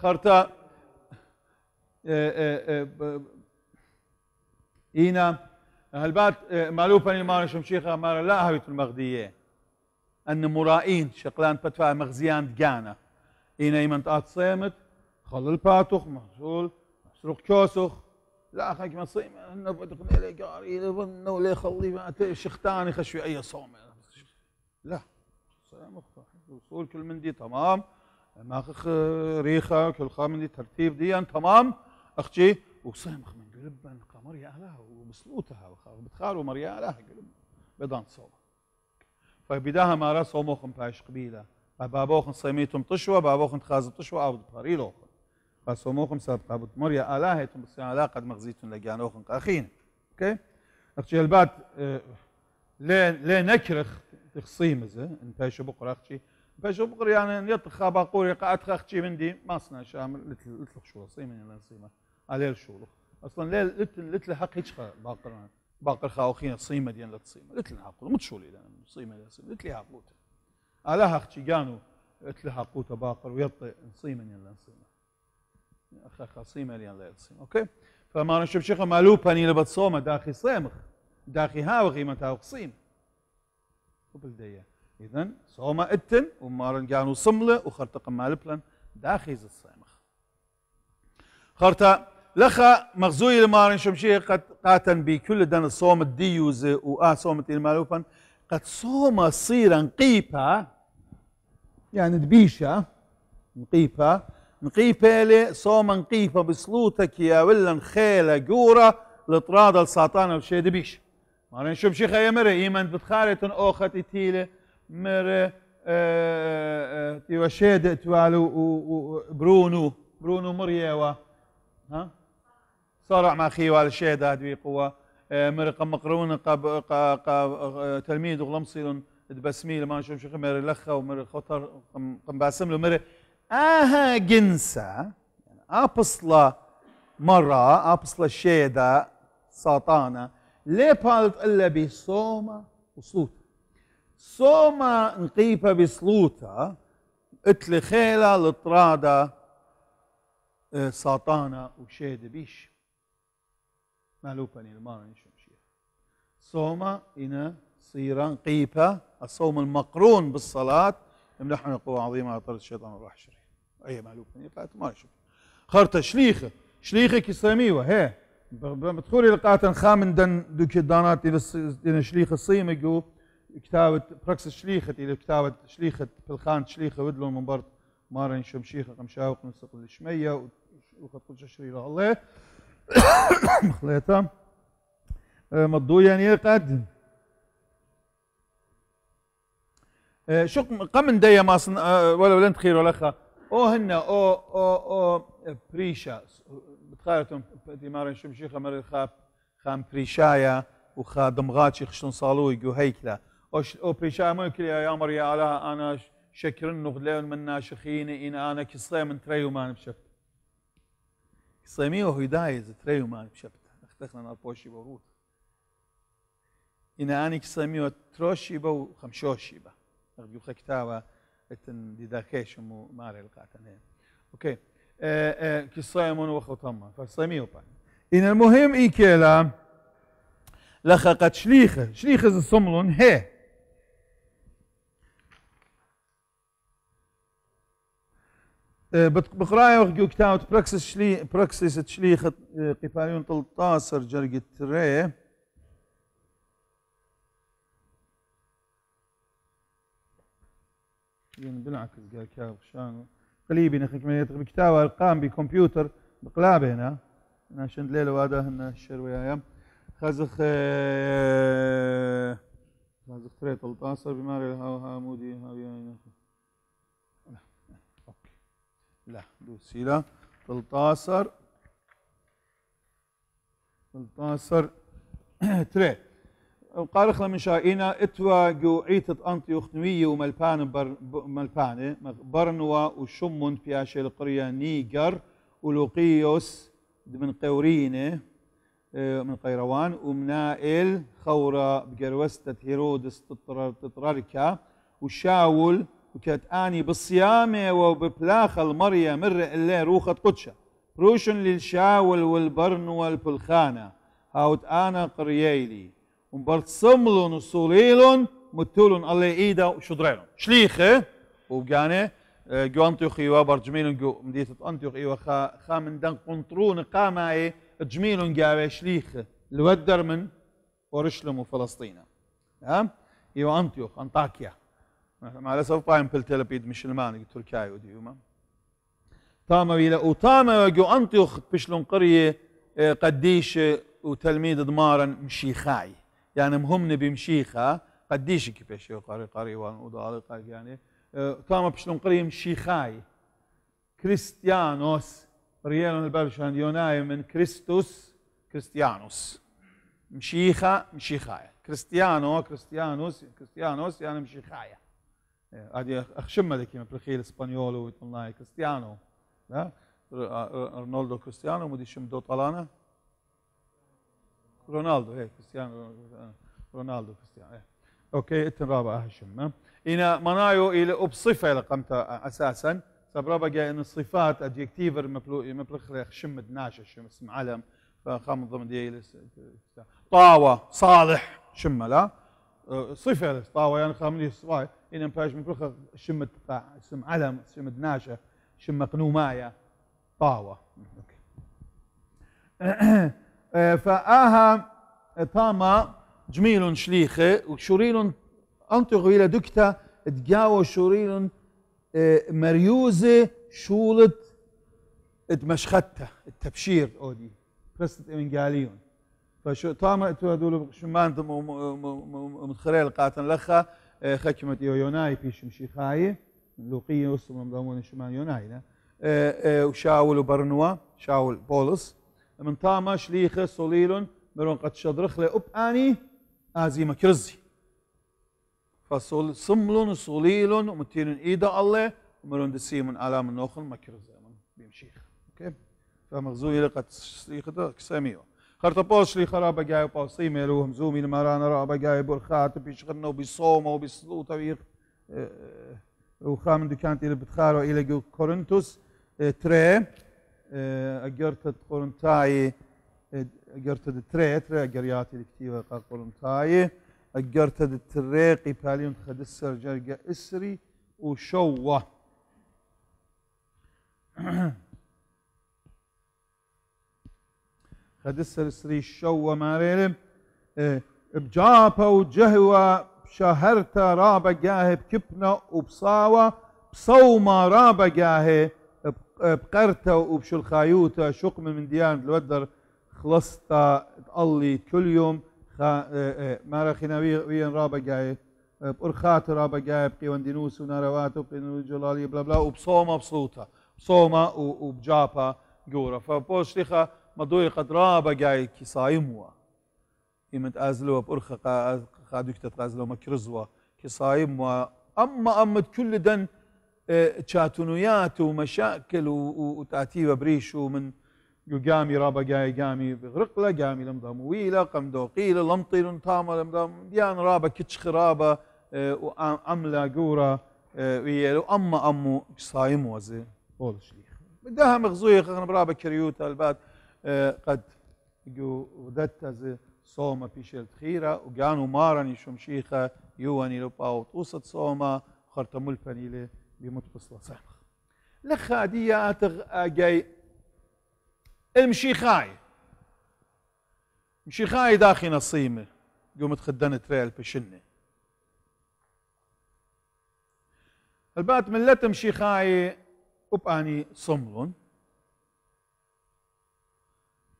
خرطة إينا هالبات مالوبني مار شمشيخة مار لا هويت المغدية أن مرائين شقلان بتفا مغزيان دجانا إينا يمنطقات صيمت خل الباتوخ محصول مسروق كوسخ لا أخيك ما صيم إنه بدخل إلي قاري إنه ليه خلي شختاني خشوي أي صوم لا صيام وصول كل من دي تمام ماخخ ريخة كل من دي ترتيب دي تمام أختي وصيم من قلبا مريا أهلها وبسلوتها وبتخالوا مريا أهلها قلب بدان صوم فبداها ما رأس صوموخن باش قبيلة بابوخن صيميتم طشوة بابوخن تخازب طشوة أو بطاريلوخن فصوموخن سابقا مريا أهلها يتم بس أهلها قد مغزيتم لجانوخن قاخين أوكي أختي البات ليه نكرخ تخصيم زه إن بايشو بقرة أختي بايشو بقرة يعني يطخ باقوري قاعد أختي من دي ما صنع شامل لتلخ شو صيمة ولا صيمة عليه الشولخ اصلا ليه لتل حق هيك باقر خاوخين صيمه ديال لا تصيمه لتل حقو متشولي لان صيمه لتل حقوت علىها اختي كانوا لتل حقوت باقر ويطي صيمه ديال لا صيمه اخ صيمه ديال لا صيمه اوكي فما نشوف شيخه مالو باني اللي بتصومه داخي صيمخ داخي هاوغي متى صيم قبل ديه إذن صوما إتن ومارن كانوا صملة وخرطق مالبلن داخيز الصيمخ خرطة لخا مغزوي المارن شمشيه قد قاتن بكل دن الصوم الديوز صومة المالوبن قد صوم صيرا نقيبا يعني دبيشة نقيبة لي صوم نقيبة بسلوتك يا ولا خيلة جورة لطراد الساطانة وشي دبيش مارن شمشيه خيا مرة إيمان بتخارة أوخت إتيلة مرة تيوشيد توالو برونو مريوا ها صارع مع خيوال الشيء هذه قوة مرق مقرون تلميذ غلمصيل تبسميل ما نشوف شيخ مر لخه ومر خطر قم باسم له مر جنسة يعني أبصلة مرة أبصلة الشيء ساطانة ليه بالت إلا بصومة وصلوت صومة نقيبة بصلوتها اتلي خيلة لطرادة ساطانة وشيد بيش مالوبني المارن شمشيه صومة إنا صيرا نقيبة الصوم المقرون بالصلاة يمنحنا قوة عظيمة على طرد الشيطان الراح الشرير أي مالوبني قاعد ما يشوف خرطة شليخة كساميوة هي بدخولي لقاء خامن دن دوك الدانات إلى شليخة الصيمة جو كتابة براكس شليخة إلى كتابة شليخة بالخان شليخة ودلون من برد مارن شمشيخة قمشاوق نسقل الشمية وقد قلت شريرة الله خليتها مضو يعني قد شو قمن ديا ما ولا لنت خير ولا خا هن او بريشا بتخيلتم دي مارن شمشيخة مر خام بريشايا وخا دمغاتشي خشن صالو يجو هيكلا او بريشايا ما يكل يا مر يا على انا شكرن نغلون من ناشخين إن أنا كصيم من تريو ما نبشبت صيمي وهو دايز تريو ما نبشبت اختخنا ناربوشي بورود إن أنا كصيمي وتروشي بو خمشوشي با أرجو كتابة اتن دي داكيش مو ماري القاتنين أوكي كصيمون وخطمة فصيمي وبان إن المهم إيكيلا لخقت شليخة الصملون هي بقرايه وخجو كتابة براكسس تشليخة قفاليون 13 جرقة تري بالعكس قال كاو شانو قليبي نخك من يتغب كتابة أرقام بكمبيوتر بقلابه هنا عشان ليلة وهذا هنا الشروية أيام خزخ تري 13 بماري هامودي هاوي لا دوسيلا 13 تري قارخ من شائنا اتوا جو عيتت انطيوخنوية وملبانة برنوا وشمون بياشي القرية نيجر ولوقيوس من قورينة من قيروان ومنائل خورة بقروستة هيرودس تطرركا وشاول وكانت اني بالصيامه وببلاخ المريا مر اللي روخت قدشه روشن للشاول والبرن والبلخانه هاوت انا قرييلي ومبرت صملون وصوليلون متولون الله ايدا وشدريلون شليخه وبقانه جو انطيوخي وبرجميلون جو مدينه انطيوخي وخا من دن قنطرون قاماي جميلون جابه شليخه الودر من اورشليم وفلسطين تمام ايوه انطيوخ انطاكيا مع الاسف باين بلتلبيد مش الماني تركيا وديوما تاما ويلا وتاما جو انطيوخ بشلون قريه قديش وتلميذ ضمارا مشيخاي يعني مهمنا بمشيخه قديش كيفاش قاري وضال يعني تاما بشلون قريه مشيخاي كريستيانوس ريالون البرشان يوناي من كريستيانوس مشيخاي كريستيانوس يعني مشيخايا هذه اخشم ذيك من بالخيل اسبانيول ويطلع كريستيانو لا رونالدو كريستيانو مودي شم دو طلانا رونالدو هيك كريستيانو رونالدو كريستيانو اوكي الرابع هشم إنا منايو إلى بصفة لقمت أساسا سبرابا جاي إن الصفات أدجكتيفر مبلغ شمد ناشا شم اسم علم فخام ضمن دي طاوة صالح شم لا صفة طاوة يعني خاملي صفاي إن باش من كل شمت اسم علم شمت ناشة شم قنومايا طاوة فآها طاما جميل شليخة وشوريل أنطق إلى دكتا تجاو شوريل مريوزة شولت اتمشختها التبشير أودي قصة إنجاليون فشو طاما تقولوا شمان متخريل قاتن لخا خكمة يوناي في شمشيخاي لوقية وصل مضمون شمان يوناي وشاول وبرنوا شاول بولس من طاما شليخة صليل مرون قد شدرخ له أباني آزي مكرزي فصل صملون صليلون ومتيرن إيدا الله ومرون دسيمون على من نوخل مكرزي بيمشيخ اوكي فمغزوي لقد شليخة كساميو خرطبوش شليخة رابا جاي وباصي ميلوهم زومي لمرانا رابا جاي برخات بيشغلنا وبيصوم وبيصلوطة وخامن دكانتي اللي بتخاروا إلى كورنثوس تري أجرت قرنتاي أجرت التري أجرياتي الكتيبة قرنتاي أجرت التريقي باليون خدسر جرجة إسري وشوة خدسر إسري شوة ماريلم بجابة وجهوة شهرتا رابا جاهي بكبنة وبصاوة بصومة رابا جاهي بقرتا وبشلخايوتا شقم من ديان الودر خلصتا تقلي كل يوم مارخنا وين رابا جاي بأرخات رابا جاي بقيوان دينوس وناروات وبقيوان جلالي بلا بلا وبصومة بصوتا بصومة وبجابة جورا فبوش ليخا مدوي قد رابا جاي كي صايموا إمت أزلوا بأرخة قادوك تتغازلوا مكرزوا كي صايموا أما كل دن تشاتونيات ومشاكل وتعتيبة بريشو من قامي رابا جاي قامي بغرقلة قامي لمضى مويلة قم دوقيلة لمطيل طامة لمضى ديان رابا كتش خرابة وعملة قورة ويلو أمو صايم وزي قول شليخ بدها مغزوية خلنا برابا كريوتا الباد قد جو ودت زي صومة بيشيل تخيرة وقانوا مارني شمشيخة يواني لو باو توسط صومة خرطمو الفنيلة بيموت بصلة صحمة لخا دي جاي المشيخاي مشيخاي داخي نصيمة قومت خدنت ريال بشنة البات ملت مشيخاي وباني صملون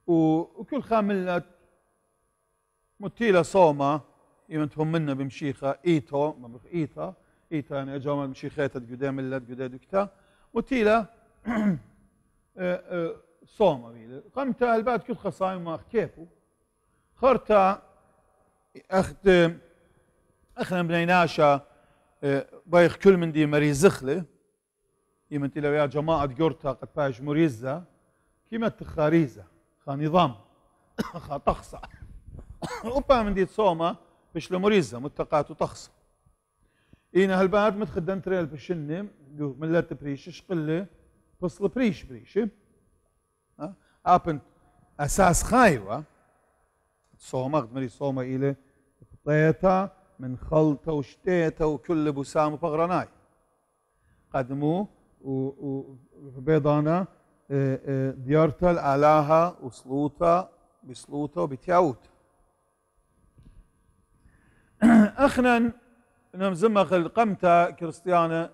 وكل خاملت متيلة صومة يمنتهم منا بمشيخة ايتو ايتا يعني اجاوم مشيخات قدام ملت قدام دكتا متيلة صومة بيلة قمت البات كل خصايم ما كيفو خرتا اخنا بنيناشا بايخ كل من دي مريزخلة يمنتي لو يا جماعة قرطة قد باش مريزة كيما تخاريزة خا نظام خا تخصى وبا من دي صومة بش لمريزة متقات وتخصى إينا هالبات متخدن تريل بشنة ملت بريش شقلة فصل بريش أبن أساس خايوة صومة قد مري صومة إلى طيتا من خلطة وشتيتا وكل بسام وبغرناي قدموا وبيضانا ديارتا الآلاها وصلوتا بصلوتا وبتياوت أخنا نمزمخ القمتا كريستيانا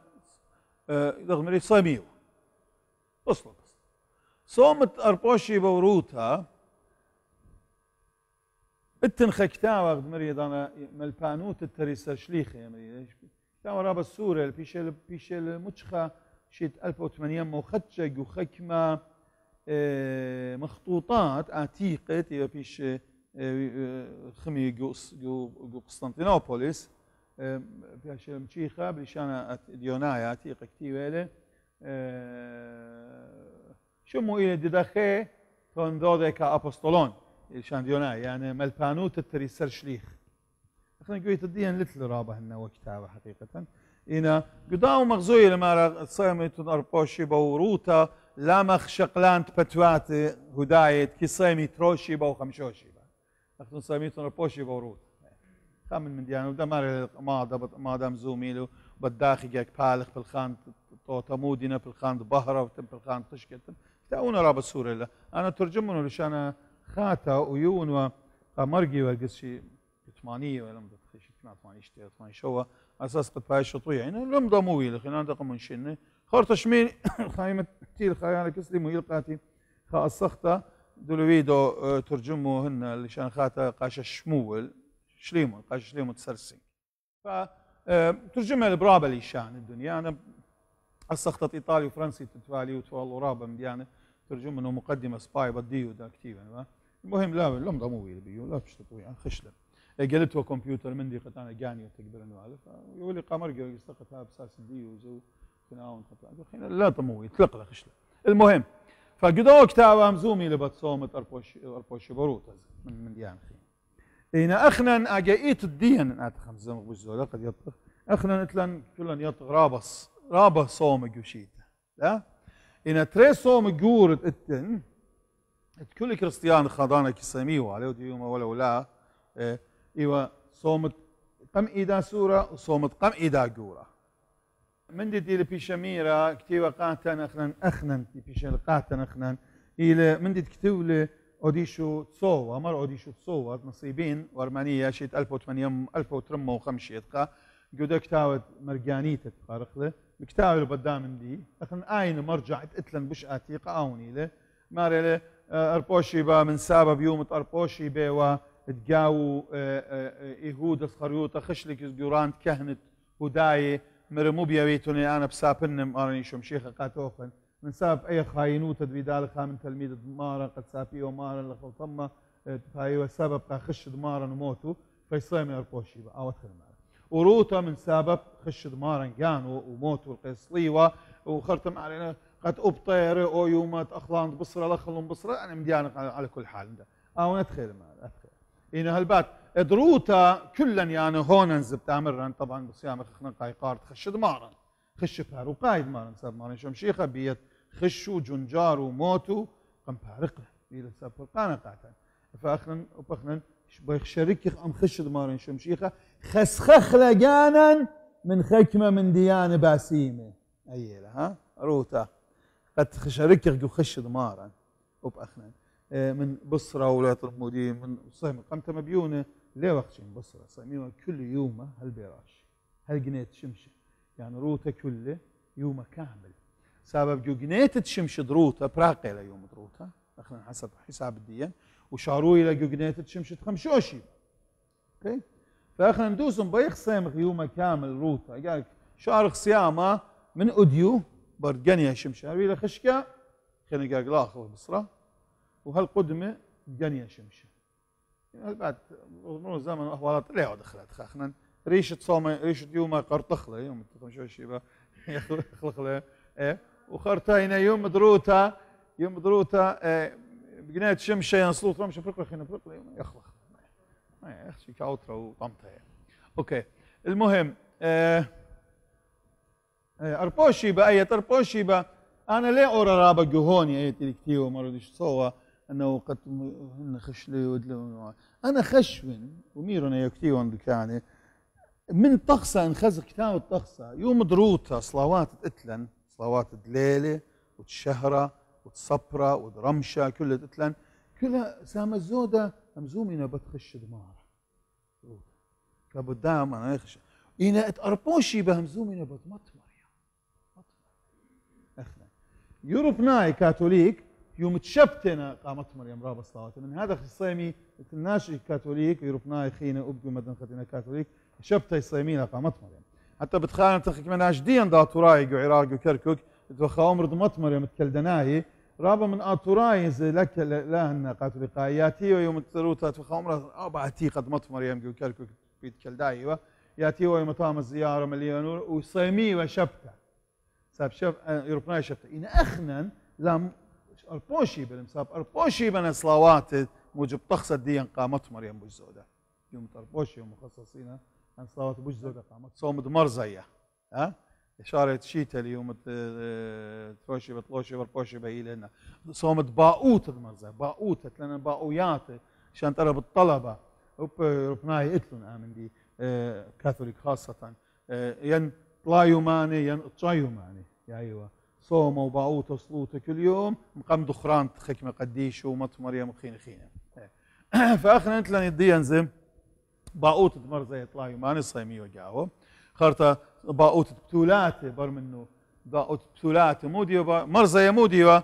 دغمري صميو أصلا صومت أربوشي بوروتا اتنخ كتاوة دغمري دانا ملبانوت التريسة شليخة يا مري كتاوة رابا السورة بيشل متشخة شيت 1800 موخدشة وخكمة مخطوطات عتيقة بيش خمي جو قسطنطينوبوليس بيش مشيخة بلشانة ديونايا عتيقة كتيبة له شمو إلى ددخي تون دوديكا أبوستولون إلشان ديونايا يعني ملبانوت التريسر شليخ احنا قويت الدين لتل رابه هنا وكتابة حقيقة إنا قدام مغزوية لما صيمت أربوشي بوروتا لامخ شقلانت بتوات هداية كي صيمي تروشي بو خمشوشي احنا صيمت أربوشي بوروتا خامن من ديانو ده ماري ما دام زوميلو بالداخل جاك بالغ بالخان طوطا مودنا بالخان بهرة بالخان تشكت تاونا راب السورة لا أنا ترجمونه لشان خاتا ويون ومرقي وقصي 80 ولا مدة خشيت 80 80 شو أساس قد باي شطوية يعني لم ضموي لخنا دقم من شنة خرطشمين خايمة تيل خيالك اسلم ويلقاتي خاصختا دولويدو ترجموا هن اللي شان خاتا قاش شمول شليمون قاش شليمون تسرسي ف ترجمها البرابلي شان الدنيا انا السخطة ايطالي وفرنسي تتوالي وتوالو رابا مديانه ترجم انه مقدمه سباي بديو دا كتيبا المهم لا لم ضموي بيو لا بشتطوي خشله قلتوا كمبيوتر من دي قطعنا جاني وتقدر انه عارف يقول لي قمر يستقطها بساس ديو وزو تناون قطع لا ضموي اطلق له خشله المهم فقدو كتابة مزومي لبت صومت أربوش بروت من ديان خي إن أخنا أجايت الدين أتخم زمق بالزولة قد يطخ أخنا نتلن كلن يطخ رابص صوم جوشيت لا إن تري صوم جورت التن كل كريستيان خضانا كساميو عليه ديوم ولا إيوا صومت قم إيدا سورة وصومت قم إيدا جورة من دي لبيشاميرا كتيبا قاتن أخنن بيشاميرا قاتن أخنن إلى من دي كتولي أوديشو تصوى مر أوديشو تصوى نصيبين وارمانية شيت 1305 جودا كتاوت مرجانية تقارقله بكتاوي بدام من دي أخن آين مرجع اتلن بش آتيقة آوني له ماري أربوشي با من سبب يوم أربوشي با وتجاو إيهود الخريوطة خشلك جوران كهنت هداية مرمو بيويتوني أنا بسابنم أرني شمشيخة قاتوخن من سبب أي خاينوت بدال خامن تلميذ دمارا قد سابي ومارا لخلطمة فهي وسبب خش دمارا وموتوا فيصيم أربوشي با أو أدخل مارا وروتا من سبب خش دمارا كانوا وموتوا القيصليوة وخرتم علينا قد أبطير أو يومات أخلان بصرة لخلون بصرة أنا مديانك على كل حال ده أو ندخل مارا أدخل إن هالبات دروتا كلا يعني هون نزب تامرن طبعا بصيام خنا قايقار تخش دمارا خش فارو قايد مارن سب مارن شمشيخه بيت خشوا جنجار وموتوا قم فارقه الى سب فرقانه قاتل فاخرن وبخنن بيخشرك ام خش دمارن شمشيخه خسخخ لجانا من خكمه من ديانه باسيمه ايله ها روتا قد خشرك خش دمارا وباخنن من بصره ولا ترمودي من صيم قمت مبيونه ليه وقتين بصره صيميوه كل يوم هالبراش هالجنيت شمشه يعني روتا كله يوم كامل سبب جو جنيت تشمش دروتا براقي ليوم دروتا اخنا حسب حساب الدين وشاروي لجو جنيت تشمش خمشوشي اوكي فاخنا ندوسهم بيخ صيم يوم كامل روتا قال شارخ صيامه من اوديو برجنيا شمشه ويلا خشكه خلينا قال لاخر بصره وهالقدمه جنيا شمشه بعد مرور زمن احوالات لا دخلت خاخنا ريشه صومه ريشه يوم قرطخله يوم خمشوشي يخلق له ايه وخرتينا يوم دروتا بقنات شمشه ينصلوت رمشه فرقله خينا فرقله يخلق ما يخشي كاوترا وطمتها اوكي المهم اربوشي باية اربوشي با انا ليه اورا رابا جهوني ايت الكتيو ما ردش صوى انه قد هن خشلي ودلو انا خشون وميرنا يكتيو عندك يعني من طقسة انخزق كتاب الطقسة يوم دروتا صلوات تتلن صلوات دليلة وتشهرة وتصبرة ودرمشة كلها تتلن كلها سام الزودة همزومينا بتخش دمار كبدام انا يخش إنا اتقربوشي بهمزومينا بتمطمر اخنا يوروبناي كاثوليك يوم تشبتنا قامت مريم راب الصلوات من هذا الصيمي الناشئ كاثوليك يوروبناي خينا ابقوا مدن خدنا كاثوليك شبتة الصيمين قامت مريم حتى بتخان تخك من اجدين دا تراي عراق وكركك توخا عمر دمت مريم تكلدناي رابا من اتوراي لك لا كاثوليقياتي ويوم تروتا توخا عمر ابعتي قدمت مريم وكركك بيت كلداي ياتي ويوم طام الزياره مليون وصيمي وشبتة ساب شف يوروبناي شبتة ان اخنا لم اربوشي بالمساب اربوشي بنا صلوات موجب طقس الدين قامت مريم بالزوده يوم تربوشي ومخصصين عن صلوات بوش زوده قامت صوم دمر زيه ها اشاره شيتا اليوم تروشي بطلوشي بربوشي بهي لنا صوم باؤوت دمر زيه باؤوت لنا باؤيات عشان ترى بالطلبه ربناي اتلون امن دي كاثوليك خاصه ين طلايو ماني ينطشايو ماني يا ايوه صومه وبعوته صلوته كل يوم مقام دخران تخكمه قديش ومط مريم خينه خينه فاخنا انت لن يدي ينزم باوت مرزه طلايو ماني صيمي وجاوه خرطه باوت بتولاته بر منه باوت بتولاته مودي مرزه يمودي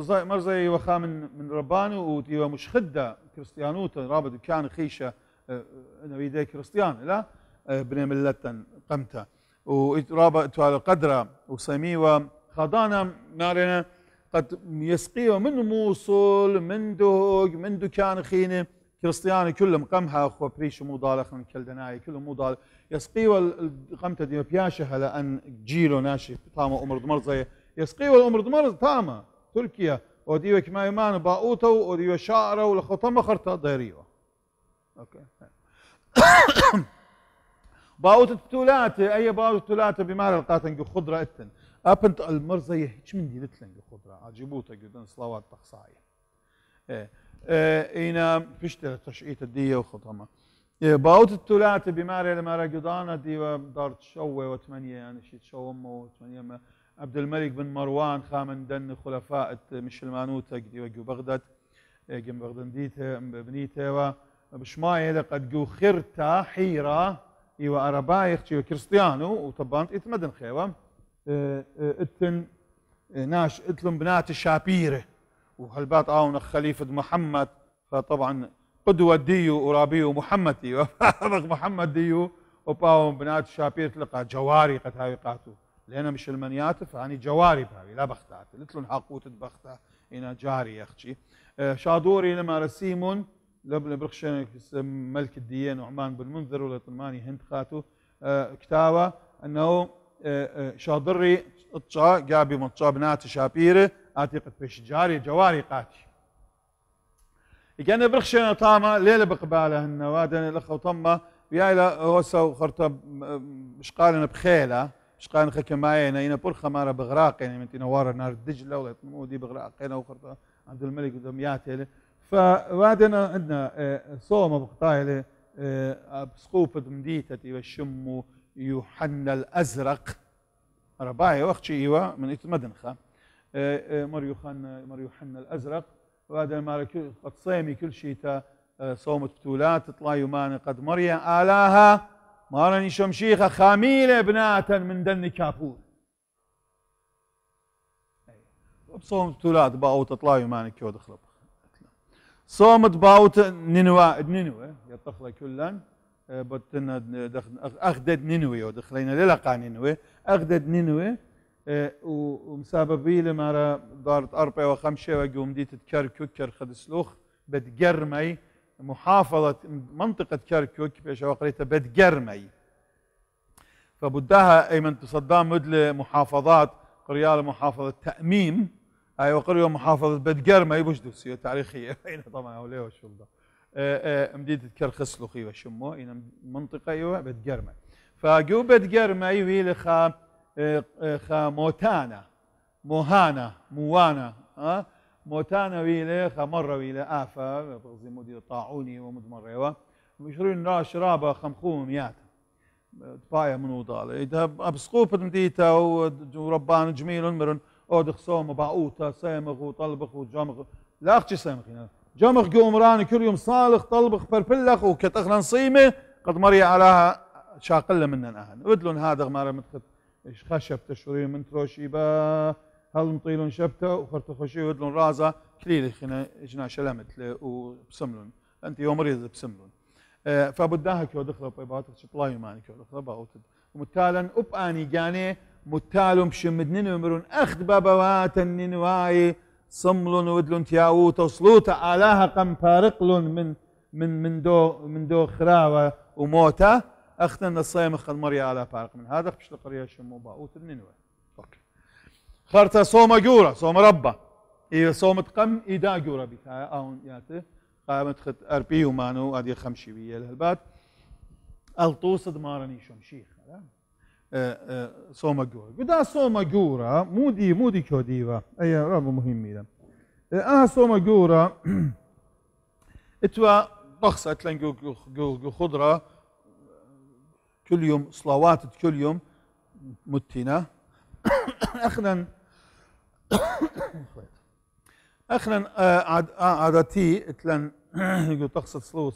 مرزه يوخا من ربانه وديوا مش خده كريستيانوته رابط كان خيشه انه يدي كريستيان لا بني ملتن قمته ورابط على قدره وصيميوه خضانا نارنا قد يسقيه من موصل من دوق من دكان خينه كريستياني كلهم قمها اخو بريش مو ضالخ من كلدناي كلهم مو ضال يسقيه قمته دي بياشه لان جيلو ناشف طامه امر دمرزه يسقيه الامر دمرز طامه تركيا وديو كما يمان باوتو وديو شعره ولخطمه خرطه ضيريو اوكي باوت بتولاته اي باوت بتولاته بمال القاتن خضره اتن ابنت المرزيه هيك من دي لتلنج خضره عجبوته قدن صلوات تقصايه اينا فشتل تشعيت الديه وخطمه باوت التولاته بمال لما رقدانا دي دار تشوه وثمانيه يعني شي تشوه امه وثمانيه عبد الملك بن مروان خامن دن خلفاء مش المانوته دي وجو بغداد جم بغداديته بنيته بشمايه لقد جو خرتا حيره ايوا اربايخ تشيو كريستيانو وطبانت اتمدن خيوه اتن ناش اتلم بنات الشابيره وهالبات عاون خليفه محمد فطبعا قدوه ديو ورابيو محمد ديو محمد ديو وباو بنات الشابير تلقى جواري قد هاي قاتو لأن مش المنيات فاني جواري بهاي لا بختات لتلون حقوت بخته هنا جاري يختشي شادوري لما رسيمون لبن برخشن ملك الديان نعمان بن منذر ولا طلماني هند خاتو كتابه انه شاضري اطشا جابي مطشا بنات شابيره اعتقد بيش جاري جواري قاتي كان برخشن طامه ليله بقباله النوادن الاخ طمه ويايلا هوسا خرطه مش قالنا بخيله مش قالنا خكماينا هنا برخه مره بغراق يعني من نوار نار دجله ولا مودي بغراق هنا وخرطه عبد الملك ودميات فوادنا عندنا صومه بقطايله بسقوف مديتتي والشم يوحنا الازرق رباعي وقت ايوه من مدنخه مر يوحنا الازرق وهذا ما قد صيمي كل شيء صومت بتولات تطلع يومان قد مريم آلاها مارني شمشيخه خاميله بناتا من دن كافور بصومت بتولات باو تطلع يومان كيو دخل صومت باوت نينوى يطخله كلا بتنا اخدد نينوى ودخلينا للقى نينوى اخدد نينوى ومساببي لما دارت 4 و5 وقوم دي تتكركك خد سلوخ بتقرمي محافظة منطقة كركوك بيش وقريتها بتقرمي فبدها ايمن صدام مدل محافظات قريال محافظة تأميم اي وقريه محافظة بتقرمي بوجدوسية تاريخية هنا طبعا اوليه والشغل مديد تكرخس لخي وشمو هنا منطقة ايوه بتقرمي فقو بتقرمي ويل خا موتانا موهانا موانا موتانا ويله خمرة ويله آفة بغزي مدير طاعوني ومدمريوه مشرين راش رابا خمخوم ميات طبايا من وضالة إذا أبسقوب مديتا وربان جميل مرن أودخ صوم باعوتا سيمغ وطلبخ وجامغ لا أختي سيمغ هنا جامغ قومراني كل يوم صالخ طلبخ بربلخ وكتخنا نصيمة قد مري علىها شاقلة منن أهل ودلون هذا غمارة مدخل خشب تشوري من تروشي با هل نطيلون شبته وخرطو خشي ودلون رازا كليل خنا اجنا شلمت وبسملون انت يوم مريض بسملون فبداها كيو دخلوا بيباتك شطلاي ماني كيو دخلوا باوت ومتالا اباني جاني متالم شمدنين ومرون اخذ بابوات النواي صملون ودلون تياوت وصلوتا الاها قم فارقلون من دو خراوه وموته اختنا الصيم اخذ مريا على فارق من هذا بش القريه شمو باوت النينوى اوكي خرطه صوم جوره صوم ربه اي صومت قم ايدا جوره بتاع اون ياته قامت خد اربي ومانو ادي خمشي ويا الهلبات الطوس دمارني شمشيخ صوم جوره بدا صوم جوره مودي كوديوا اي رب مهم اذا صوم جوره اتوا بخصه تلنجو خضره كل يوم صلوات كل يوم متنا أخنا عادتي اتلن تقصد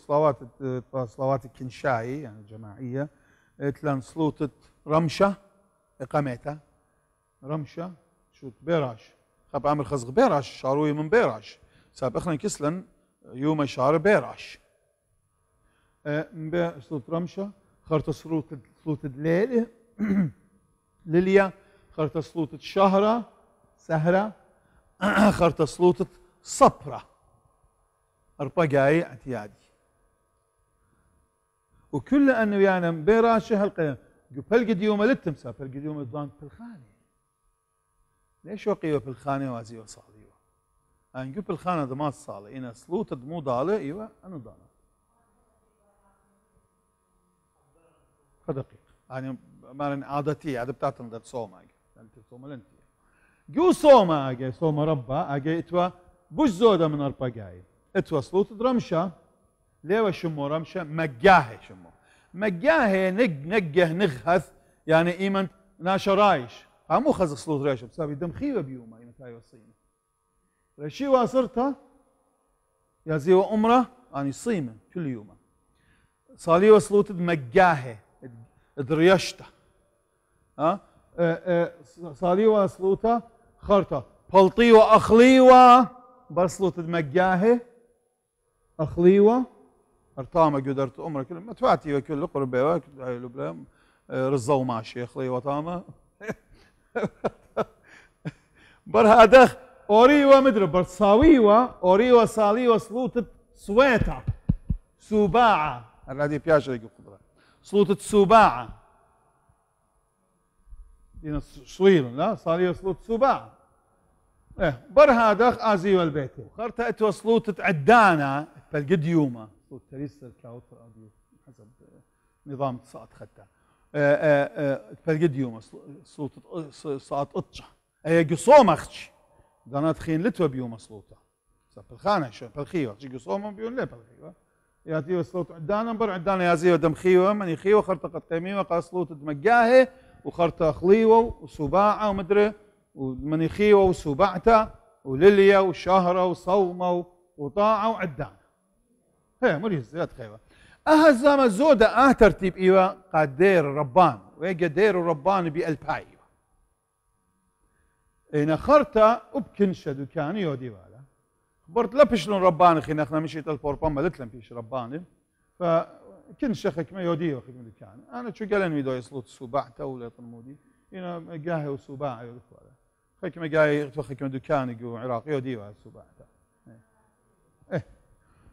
صلوات الكنشاي يعني الجماعية اتلن صلوتة رمشة إقامتها رمشة شو بيراش خب عامل خزق بيراش شاروي من بيراش ساب أخنا كسلن يوم شهر بيراش صلوة رمشة خرطة صلوة الليل ليليا خرطة صلوة شهرة سهرة خرطة صلوة صبرة أربقاي اعتيادي وكل أنه يعني بيراشة هالقيام بلقد يوم للتمسا بلقد يوم الضان بالخانة ليش وقيوة بالخانة وازي وصاليوة أنا نقول بالخانة دماء الصالة إنا صلوة دمو ضالة إيوة أنا ضالة فدقيق يعني ما عادتي عادة بتاعتنا ده صوم أنت صوم لنتي جو صوما أجي صوم ربا أجي إتوا بوش زودة من أربعاي إتوا صلوت درمشة ليه شمو رمشة مجاهي شمو مجاهي نجه نغهث يعني إيمن ناشرايش مو خذ صلوت ريش بسبب دم خيوة بيوما إيمن تاي وصيمة رشي واصرتها يا زي وأمره يعني صيمة كل يوم صالي وصلوت مجاهي دريشته ها صالي وصلوته خرطة بلطيوة أخليوة برصلوت مجاهي أخليوة ارتامة قدرت أمره كل ما تفاتي وكل قربة رزو ماشي أخليوة طامة برهادخ أوريوة مدري برصاويوة أوريوة صاليوة صلوت سويتا سباعة الذي بياش يقول قدرة صلوت سباعة دينا صويل لا صاليوة صلوت سباعة برهادخ آزيوة البيت خرطة اتوا صلوت عدانا فالقد يوما صلوت تريسة الكاوتر أبيو حسب نظام اتصاعد خدتها فالقد يوما صلوت صاعد قطشة اي قصوم اختش دانات خين لتوا بيوما صلوتها بالخانة شو بالخيوة تجي قصوم بيون ليه بالخيوة ياتيو صلوت عدانا بر عدانا يازيوة دم خيوة من يخيوة خرطة قد قيميوة قال صلوت دمجاهي وخرطة خليوة وسباعة ومدري ومنيخيوة وسبعته وليليا وشهرة وصومة وطاعة وعدانة هي مريز زيادة خيوة أهزام زودة ترتيب إيوة قاد دير الربان ويجا دير الربان بألباي إن خرطة وبكنشة دكاني يودي والا خبرت لبشلون ربان خينا احنا مشيت البوربان ما لتلم فيش رباني فكنشة خكمة يودي وخكمة دكاني أنا شو قال إنه يدو يصلوت سبعته ولا طمودي هنا جاهي وسباعة يدخل خكمة جاي خكمة دكاني جو عراقي يودي والا سباعته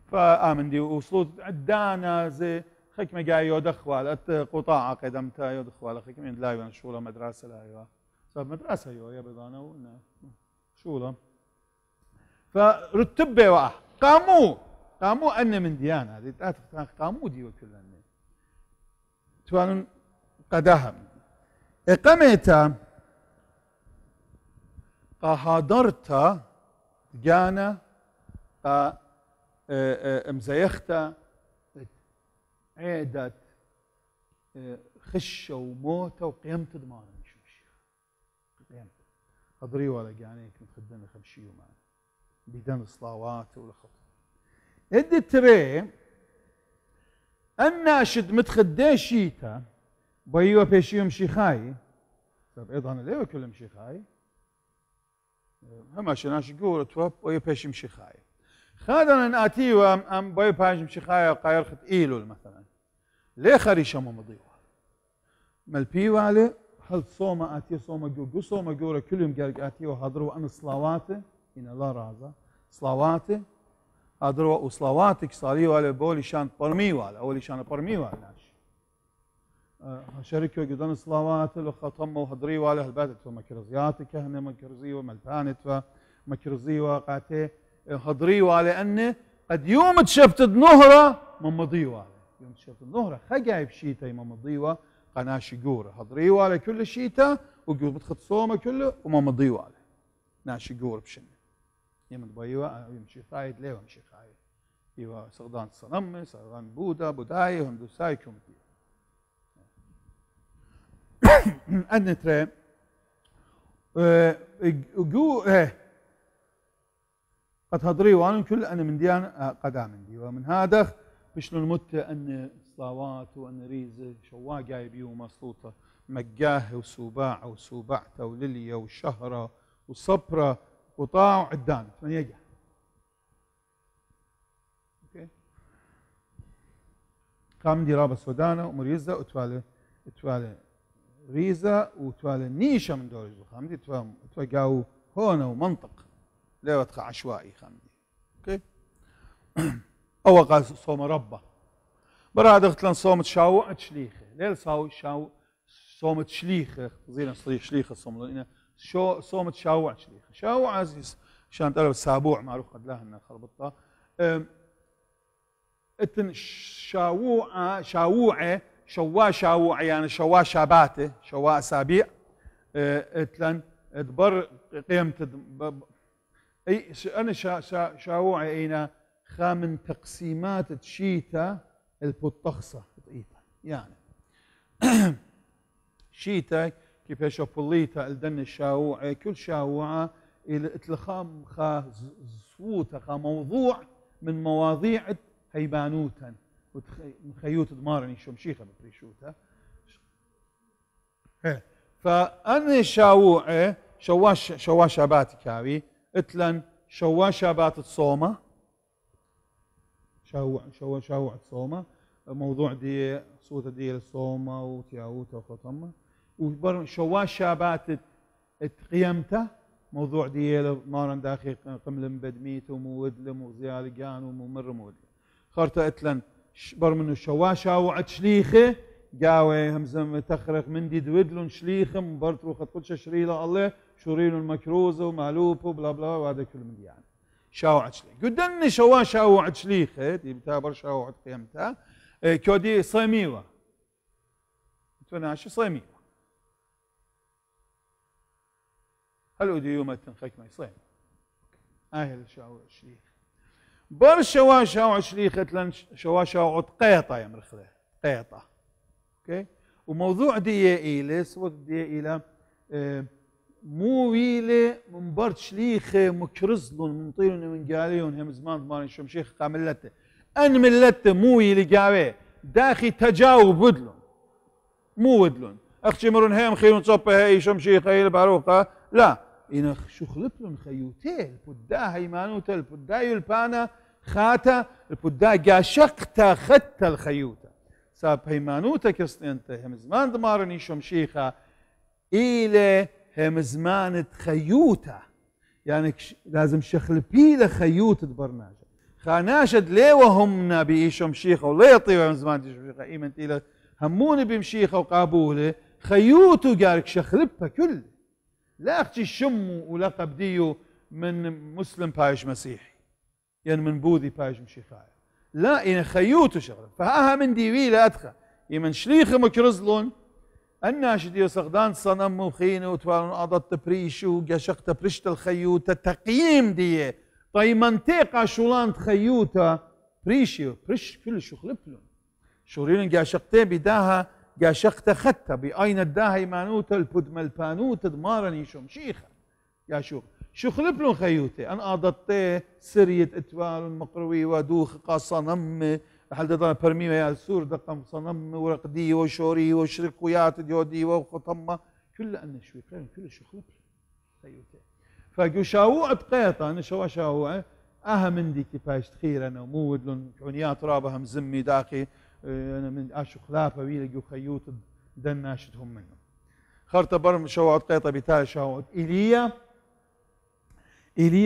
فآمن دي وصلوت عدانا زي خكمة جاي يدخل قطاع قدمتها يدخل خكمة لا يبان شولا مدرسة لا يبان صار مدرسة يا بدانا ونا شولا فرتب بوا قاموا أن من ديانة هذه قاموا دي وكلنا توان قدهم إقامتها قهادرتا جانا مزيختا عيدت خشة وموتة وقيمت ضمانا شو الشيخ قيمت حضري ولا جاني كنت خدنا خمشي يومان بدن الصلاوات ولا خط ادي تري الناشد متخدي شيتا بيوا بيشيهم شيخاي طب ايضا ليه كلهم شيخاي هم عشان يقول توب ويا بيشيم شيخاي خادنا ناتي وام بيوا بيشيم شيخاي قاير خت ايلول مثلا ليه خريشه مضيوه ملبي والي هل صوما اتي صوما جو صوما جو كلهم قال اتي وحضروا ان صلواته ان الله رازا صلواته حضروا وصلواتك صاري ولا بولي شان برمي ولا اولي شان برمي ولا شركة قدام صلوات الختم وحضري ولا هالباتت ومكرزياتك هنا مكرزية وملبانت ومكرزية وقاتي حضري ولا أنه قد يوم تشفت النهرة ممضي ولا يوم تشفت النهرة خجايب شيتا ممضي قناش جورة حضري ولا كل شيتا وقول بتخط صومه كله وممضي ولا ناشي جورة بشنة يمن بيوا يمشي خايد ليه ويمشي خايد يوا صغدان صنم صغدان بودا بوداي هندوساي كومتي أنتري جو قد هضري وأنا كل أنا من ديان قدام دي ومن هذا بشلون المت أن صلوات وأن ريزة شوا جايبي ومسلوطة مجاه وسوباع وسوبعته وللية وشهرة وصبرة وطاع وعدان فنيجا اوكي قام دي رابا سودانا ومريزة وتوالي ريزة وتوالي نيشة من دوري خامدي توالي هون ومنطق لا وتخ عشوائي خامدي اوكي أو قال صوم ربه برا دغتلن صوم شاوع تشليخه ليل صوم تشليخه زين شليخه صوم شو صوم شاوع شليخه شاوع عزيز عشان تعرف السابوع معروف قد لها انها خربطه اتن شاوعه شوا يعني شوا شاباته شوا اسابيع اتلن تبر قيمه اي انا شاوع اينا خامن تقسيمات تشيتا البطخصة يعني شيتا كيفاش بوليتا الدن الشاوعة كل شاوعة اتلخام خا صوتا خا موضوع من مواضيع هيبانوتا خيوت دمارني شمشيخة بتريشوتا فأنا شاوعة شواشابات كاوي اتلن شواشابات الصومة شاوع الصومة موضوع دي صوت دي الصومة وتياوتا وخطمة وبر شواشابات قيمته موضوع دي مارن داخل قملم بدميت ومودلم وزيال جان وممر مودلم خرطة اتلن بر منه شواشاوع تشليخه جاوي همزم تخرق من دي دودلون شليخه مبرت وخد كل شريله الله شورين المكروزه ومالوبه بلا بلا وهذا كل من يعني شاوعة شليخ قدني شاوعة شليخة تبتابر شاوعة قيمتها كودي صيميوة تناشي صيميوة هل أودي يوم تنخيك ما يصيم أهل شاوعة شليخ بر شاوعة شليخة لن شاوعة قيطة يا مرخلة قيطة اوكي وموضوع دي إيلة صوت دي إيلة مو ويلة من برد شليخة مكرزلون من طيرون من قاليون هم زمان مالين شمشيخ قاملته أن ملته مو ويلة قاوي داخي تجاوب ودلون مو ودلون أختي مرون هيم خيرون صبه هاي شمشيخ هاي الباروقة لا إن شو خلبلون خيوتي البدا هيمانوتا البدا يلبانا خاتا البدا قاشقتا ختا الخيوتا ساب هيمانوتا كستنتا هم زمان دمارني شمشيخة إلى هم زمان خيوته يعني لازم شخلبي له خيوت برنامج خاناشد ليه وهمنا بيشم شيخه ولا يطيب من زمان شيخه ايمنت الى هموني بمشيخه وقابوله خيوته قالك شخلبها كل لا اختي الشم ولقب ديو من مسلم بايش مسيحي يعني من بوذي بايش مشيخاي لا إن خيوته شغله فها من ديوي لا ادخل يمن شليخه مكرزلون الناشد يصغدان صنم وخينه وتوالون أضط بريشو قشقت برشت الخيوتة تقييم دي طيب منطقة شولان خيوتة بريشيو برش كل شو خلبلون شورين قشقتين بداها قشقت خدتها بأين الداها يمانوتا البدم البانوتا دمارني شمشيخة يا شو خلبلون خيوتة أنا أضطي سرية اتوال مقروي ودوخ قصنم حال دضان برميمة يا السور دقم صنم ورقدي وشوري وشرقيات ديودي وخطمة كل أن شوي كل شو خلبلون خيوتة فقو شاوعة قيطة أنا شاوعة أهم دي كيفاش تخير أنا ومود لون عنيات رابها مزمي داخي أنا من أشو خلافة ويلقوا خيوط دن ناشدهم منهم خرطة برم شاوعة قيطة بتاع شاوعة إيليا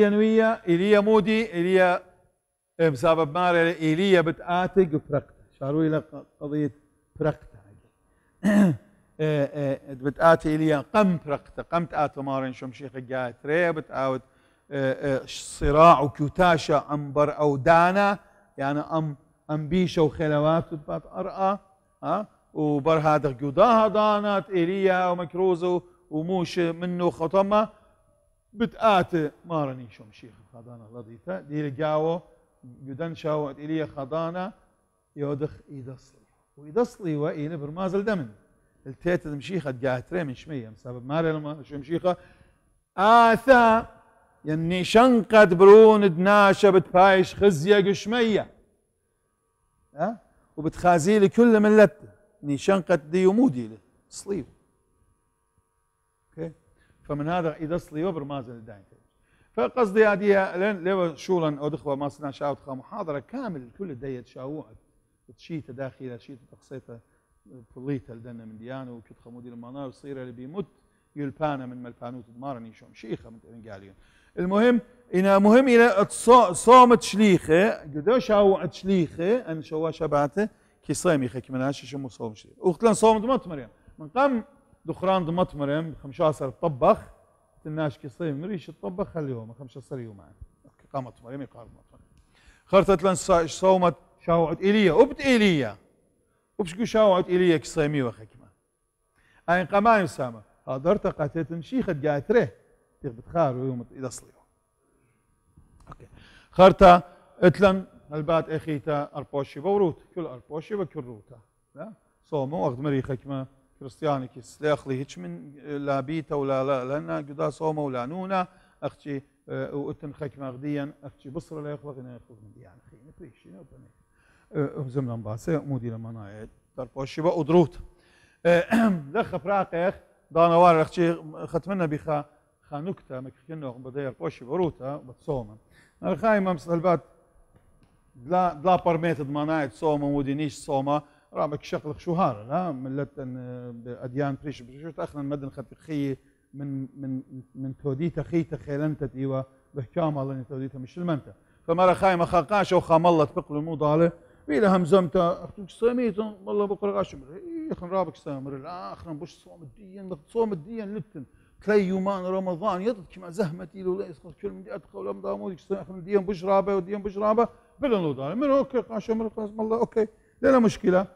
نوية إيليا مودي إيليا بسبب ماري إيليا بتآتق وفرقته شاروي لك قضية فرقته بتآتي إيليا قم فرقته قم تآتي مارين شمشيخ جاءت ري بتآوت صراع وكوتاشا أمبر أو دانا يعني أم بيشا وخلوات بات أرقى وبر هذا قداها دانات إيليا ومكروزو وموش منه خطمة بتآتي مارني شمشيخ خدانا لضيتا دي لقاوه جدن شاوت إليه خضانا يودخ إيدصلي وإيدصلي وإينا برمازل دمن التيت مشيخة جاتري من شمية بسبب ماري لما شو مشيخة آثا يعني شنقت برون دناشة بتفايش خزية قشمية وبتخازيلي كل ملته ني شنقت دي ومودي له صليب اوكي فمن هذا اذا صليب برماز الداين فقصدي هذه لين لو شولا ادخوا ما صنع شاوت محاضره كامل كل ديت شاوعد تشيته داخله شيته تقصيته فليته لدنا من ديانه وكت خمودي المنار وصير اللي بيمت يلبانا من ملبانوت دمارني شوم شيخه من قالين المهم إنا مهم إلى صومت شليخة قدو شاوعت شليخة أن شوا شبعته كي صيمي خيك مناش شمو صوم شليخة وقتلن صوم دمت مريم من قام دخران دمت مريم 15 طبخ تناش كي صيم مريش الطبخ اليوم 15 يوم قامت مريم يقارب مريم خرطت لن صومت شاوعت إيليا وبت إيليا وبشكو شاوعت إيليا كي صيمي وخيكما أين قمان يسامة هادرت قاتت مشيخة قاتره بتخار ويوم إذا صليو اوكي خرطة اتلن البات اخيتا اربوشي بوروت كل اربوشي وكل روتا لا صومو اخذ مري خكمه كريستياني كيس لا اخلي هيك من لا بيتا ولا لا لنا قدا صومو ولا نونا اختي واتن خكمه غديا اختي بصره لا يخلق هنا يخلق من ديان اخي نبريش شنو بني زمنا باسه مودي لما نايت اربوشي بودروت دخ فراقخ دانا وار اختي ختمنا بخا خانوكتا مكركنو بدير بوشي بروتا بتصوم انا خايمه مسلبات لا برميت ضمانات صومه ودينيش صومه رابك شغلك شهار لا ملت اديان بريش بريش تاخنا المدن خط خي من توديتا خيتا خيلنت ايوا بحكام الله توديتا مش المنتا فمره خايمه خاقاشه وخاملت بقل الموضاله بيلا همزمتا اختك صيميت والله بكره غاشم يخن رابك سامر الاخر بوش صوم الدين صوم الدين لتن 3 يومان رمضان يضد كما زهمتي لو لا يسقط كل من ادخل لم دامودك اخر ديان بشرابه وديان بشرابه بلا نوضال من اوكي قاشه مر الله اوكي لا مشكله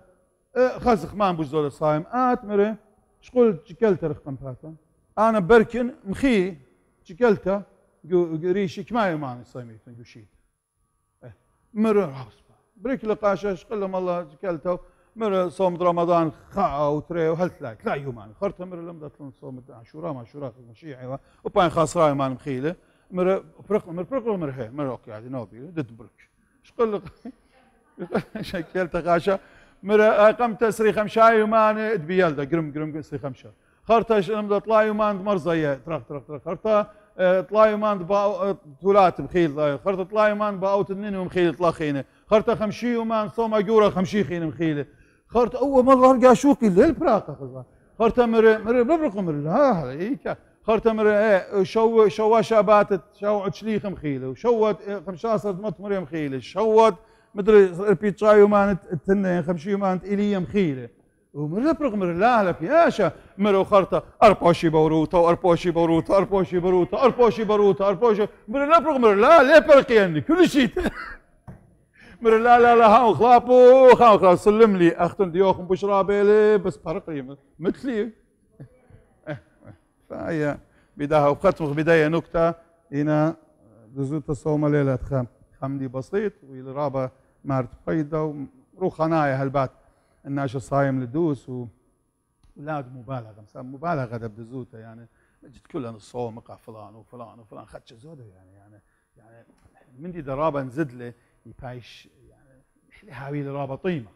خزخ ما بوش زول صايم مره شقول شكلت رقم فاتا انا بركن مخي شكلته ريشك ما يمان صايميت نقشيت مره بريك لقاشه شقول لهم الله شكلته مر صوم رمضان خاء وتري وهالثلاث 3 يومان خرت مر لم دتلن صوم عاشوراء ما عاشوراء مشي ايوا وباين خاص راي مان مخيله مر فرق مر هي مر اوكي عادي نوبي دد برك شقول لك شكلت غاشا مر قمت سري خمشاي يومان دبيالدا قرم سري خمشا خرت لم طلع يومان مرزيه ترق خرت طلع يومان تولات بخيل خرت طلع يومان باوت النين ومخيل طلع خينه خرت خمشي يومان صوم اجوره خمشي خينه مخيله خرت اول مره ارجع شوقي الليل براقه خرت مر ببرق مر ها هيك خرت مر شو شابات شوعت شليخ مخيله وشوت 15 مطمر مخيله شوت مدري بيتشا يومان التنين 50 يومان الي مخيله ومر ببرق مر لا لا ياشا مر خرت اربوشي بوروتا واربوشي بوروتا اربوشي بروتا اربوشي بروتا اربوشي مر لا برق مر لا برق يعني كل شيء مر لا هاو خلابو سلم لي اختن ديوخم بشرابيلي بس فرقي مثلي فهي بداها وختم بدايه نكته هنا دزوت الصوم ليله خمدي بسيط والرابه مارت قيده وروخنايا هالبات الناس الصايم لدوس ولاد مبالغه بدزوته يعني جد كلنا الصوم مقع فلان وفلان خدش زوده يعني من دي درابه نزد له يبايش يعني هاوي رابه طيمه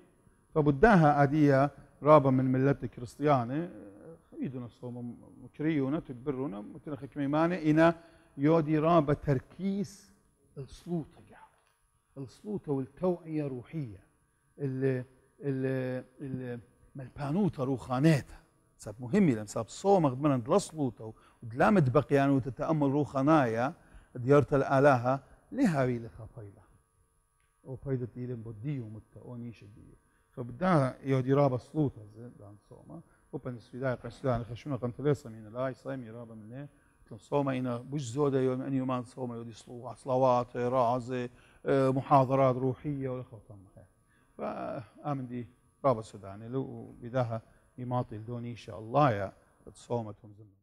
فبداها اديه رابه من ملة كريستيانه يدون الصوم مكريونا تكبرونا متنخ كميمانه انا يودي رابه تركيز السلوطه السلوطه والتوعيه روحيه ملبانوتا روخانيتا ساب مهمه لما ساب صوم غدمنا دلسلوطه ودلامد بقيان وتتامل روخانايا ديارت الالاها لهاوي لخفيله وفايدة إلهم بديهم متأونيش الديو فبدها يودي رابا سلوطة دان صوما وبن السوداء قشدان خشونا قم ثلاثة من الله صايم رابا من له صوما إنا بوش زودة يوم أن يومان صوما يودي صلوات رعزة محاضرات روحية ولا خوتهم فآمن دي رابا السوداني لو بداها يماطي الدونيشة الله يا صومتهم زمان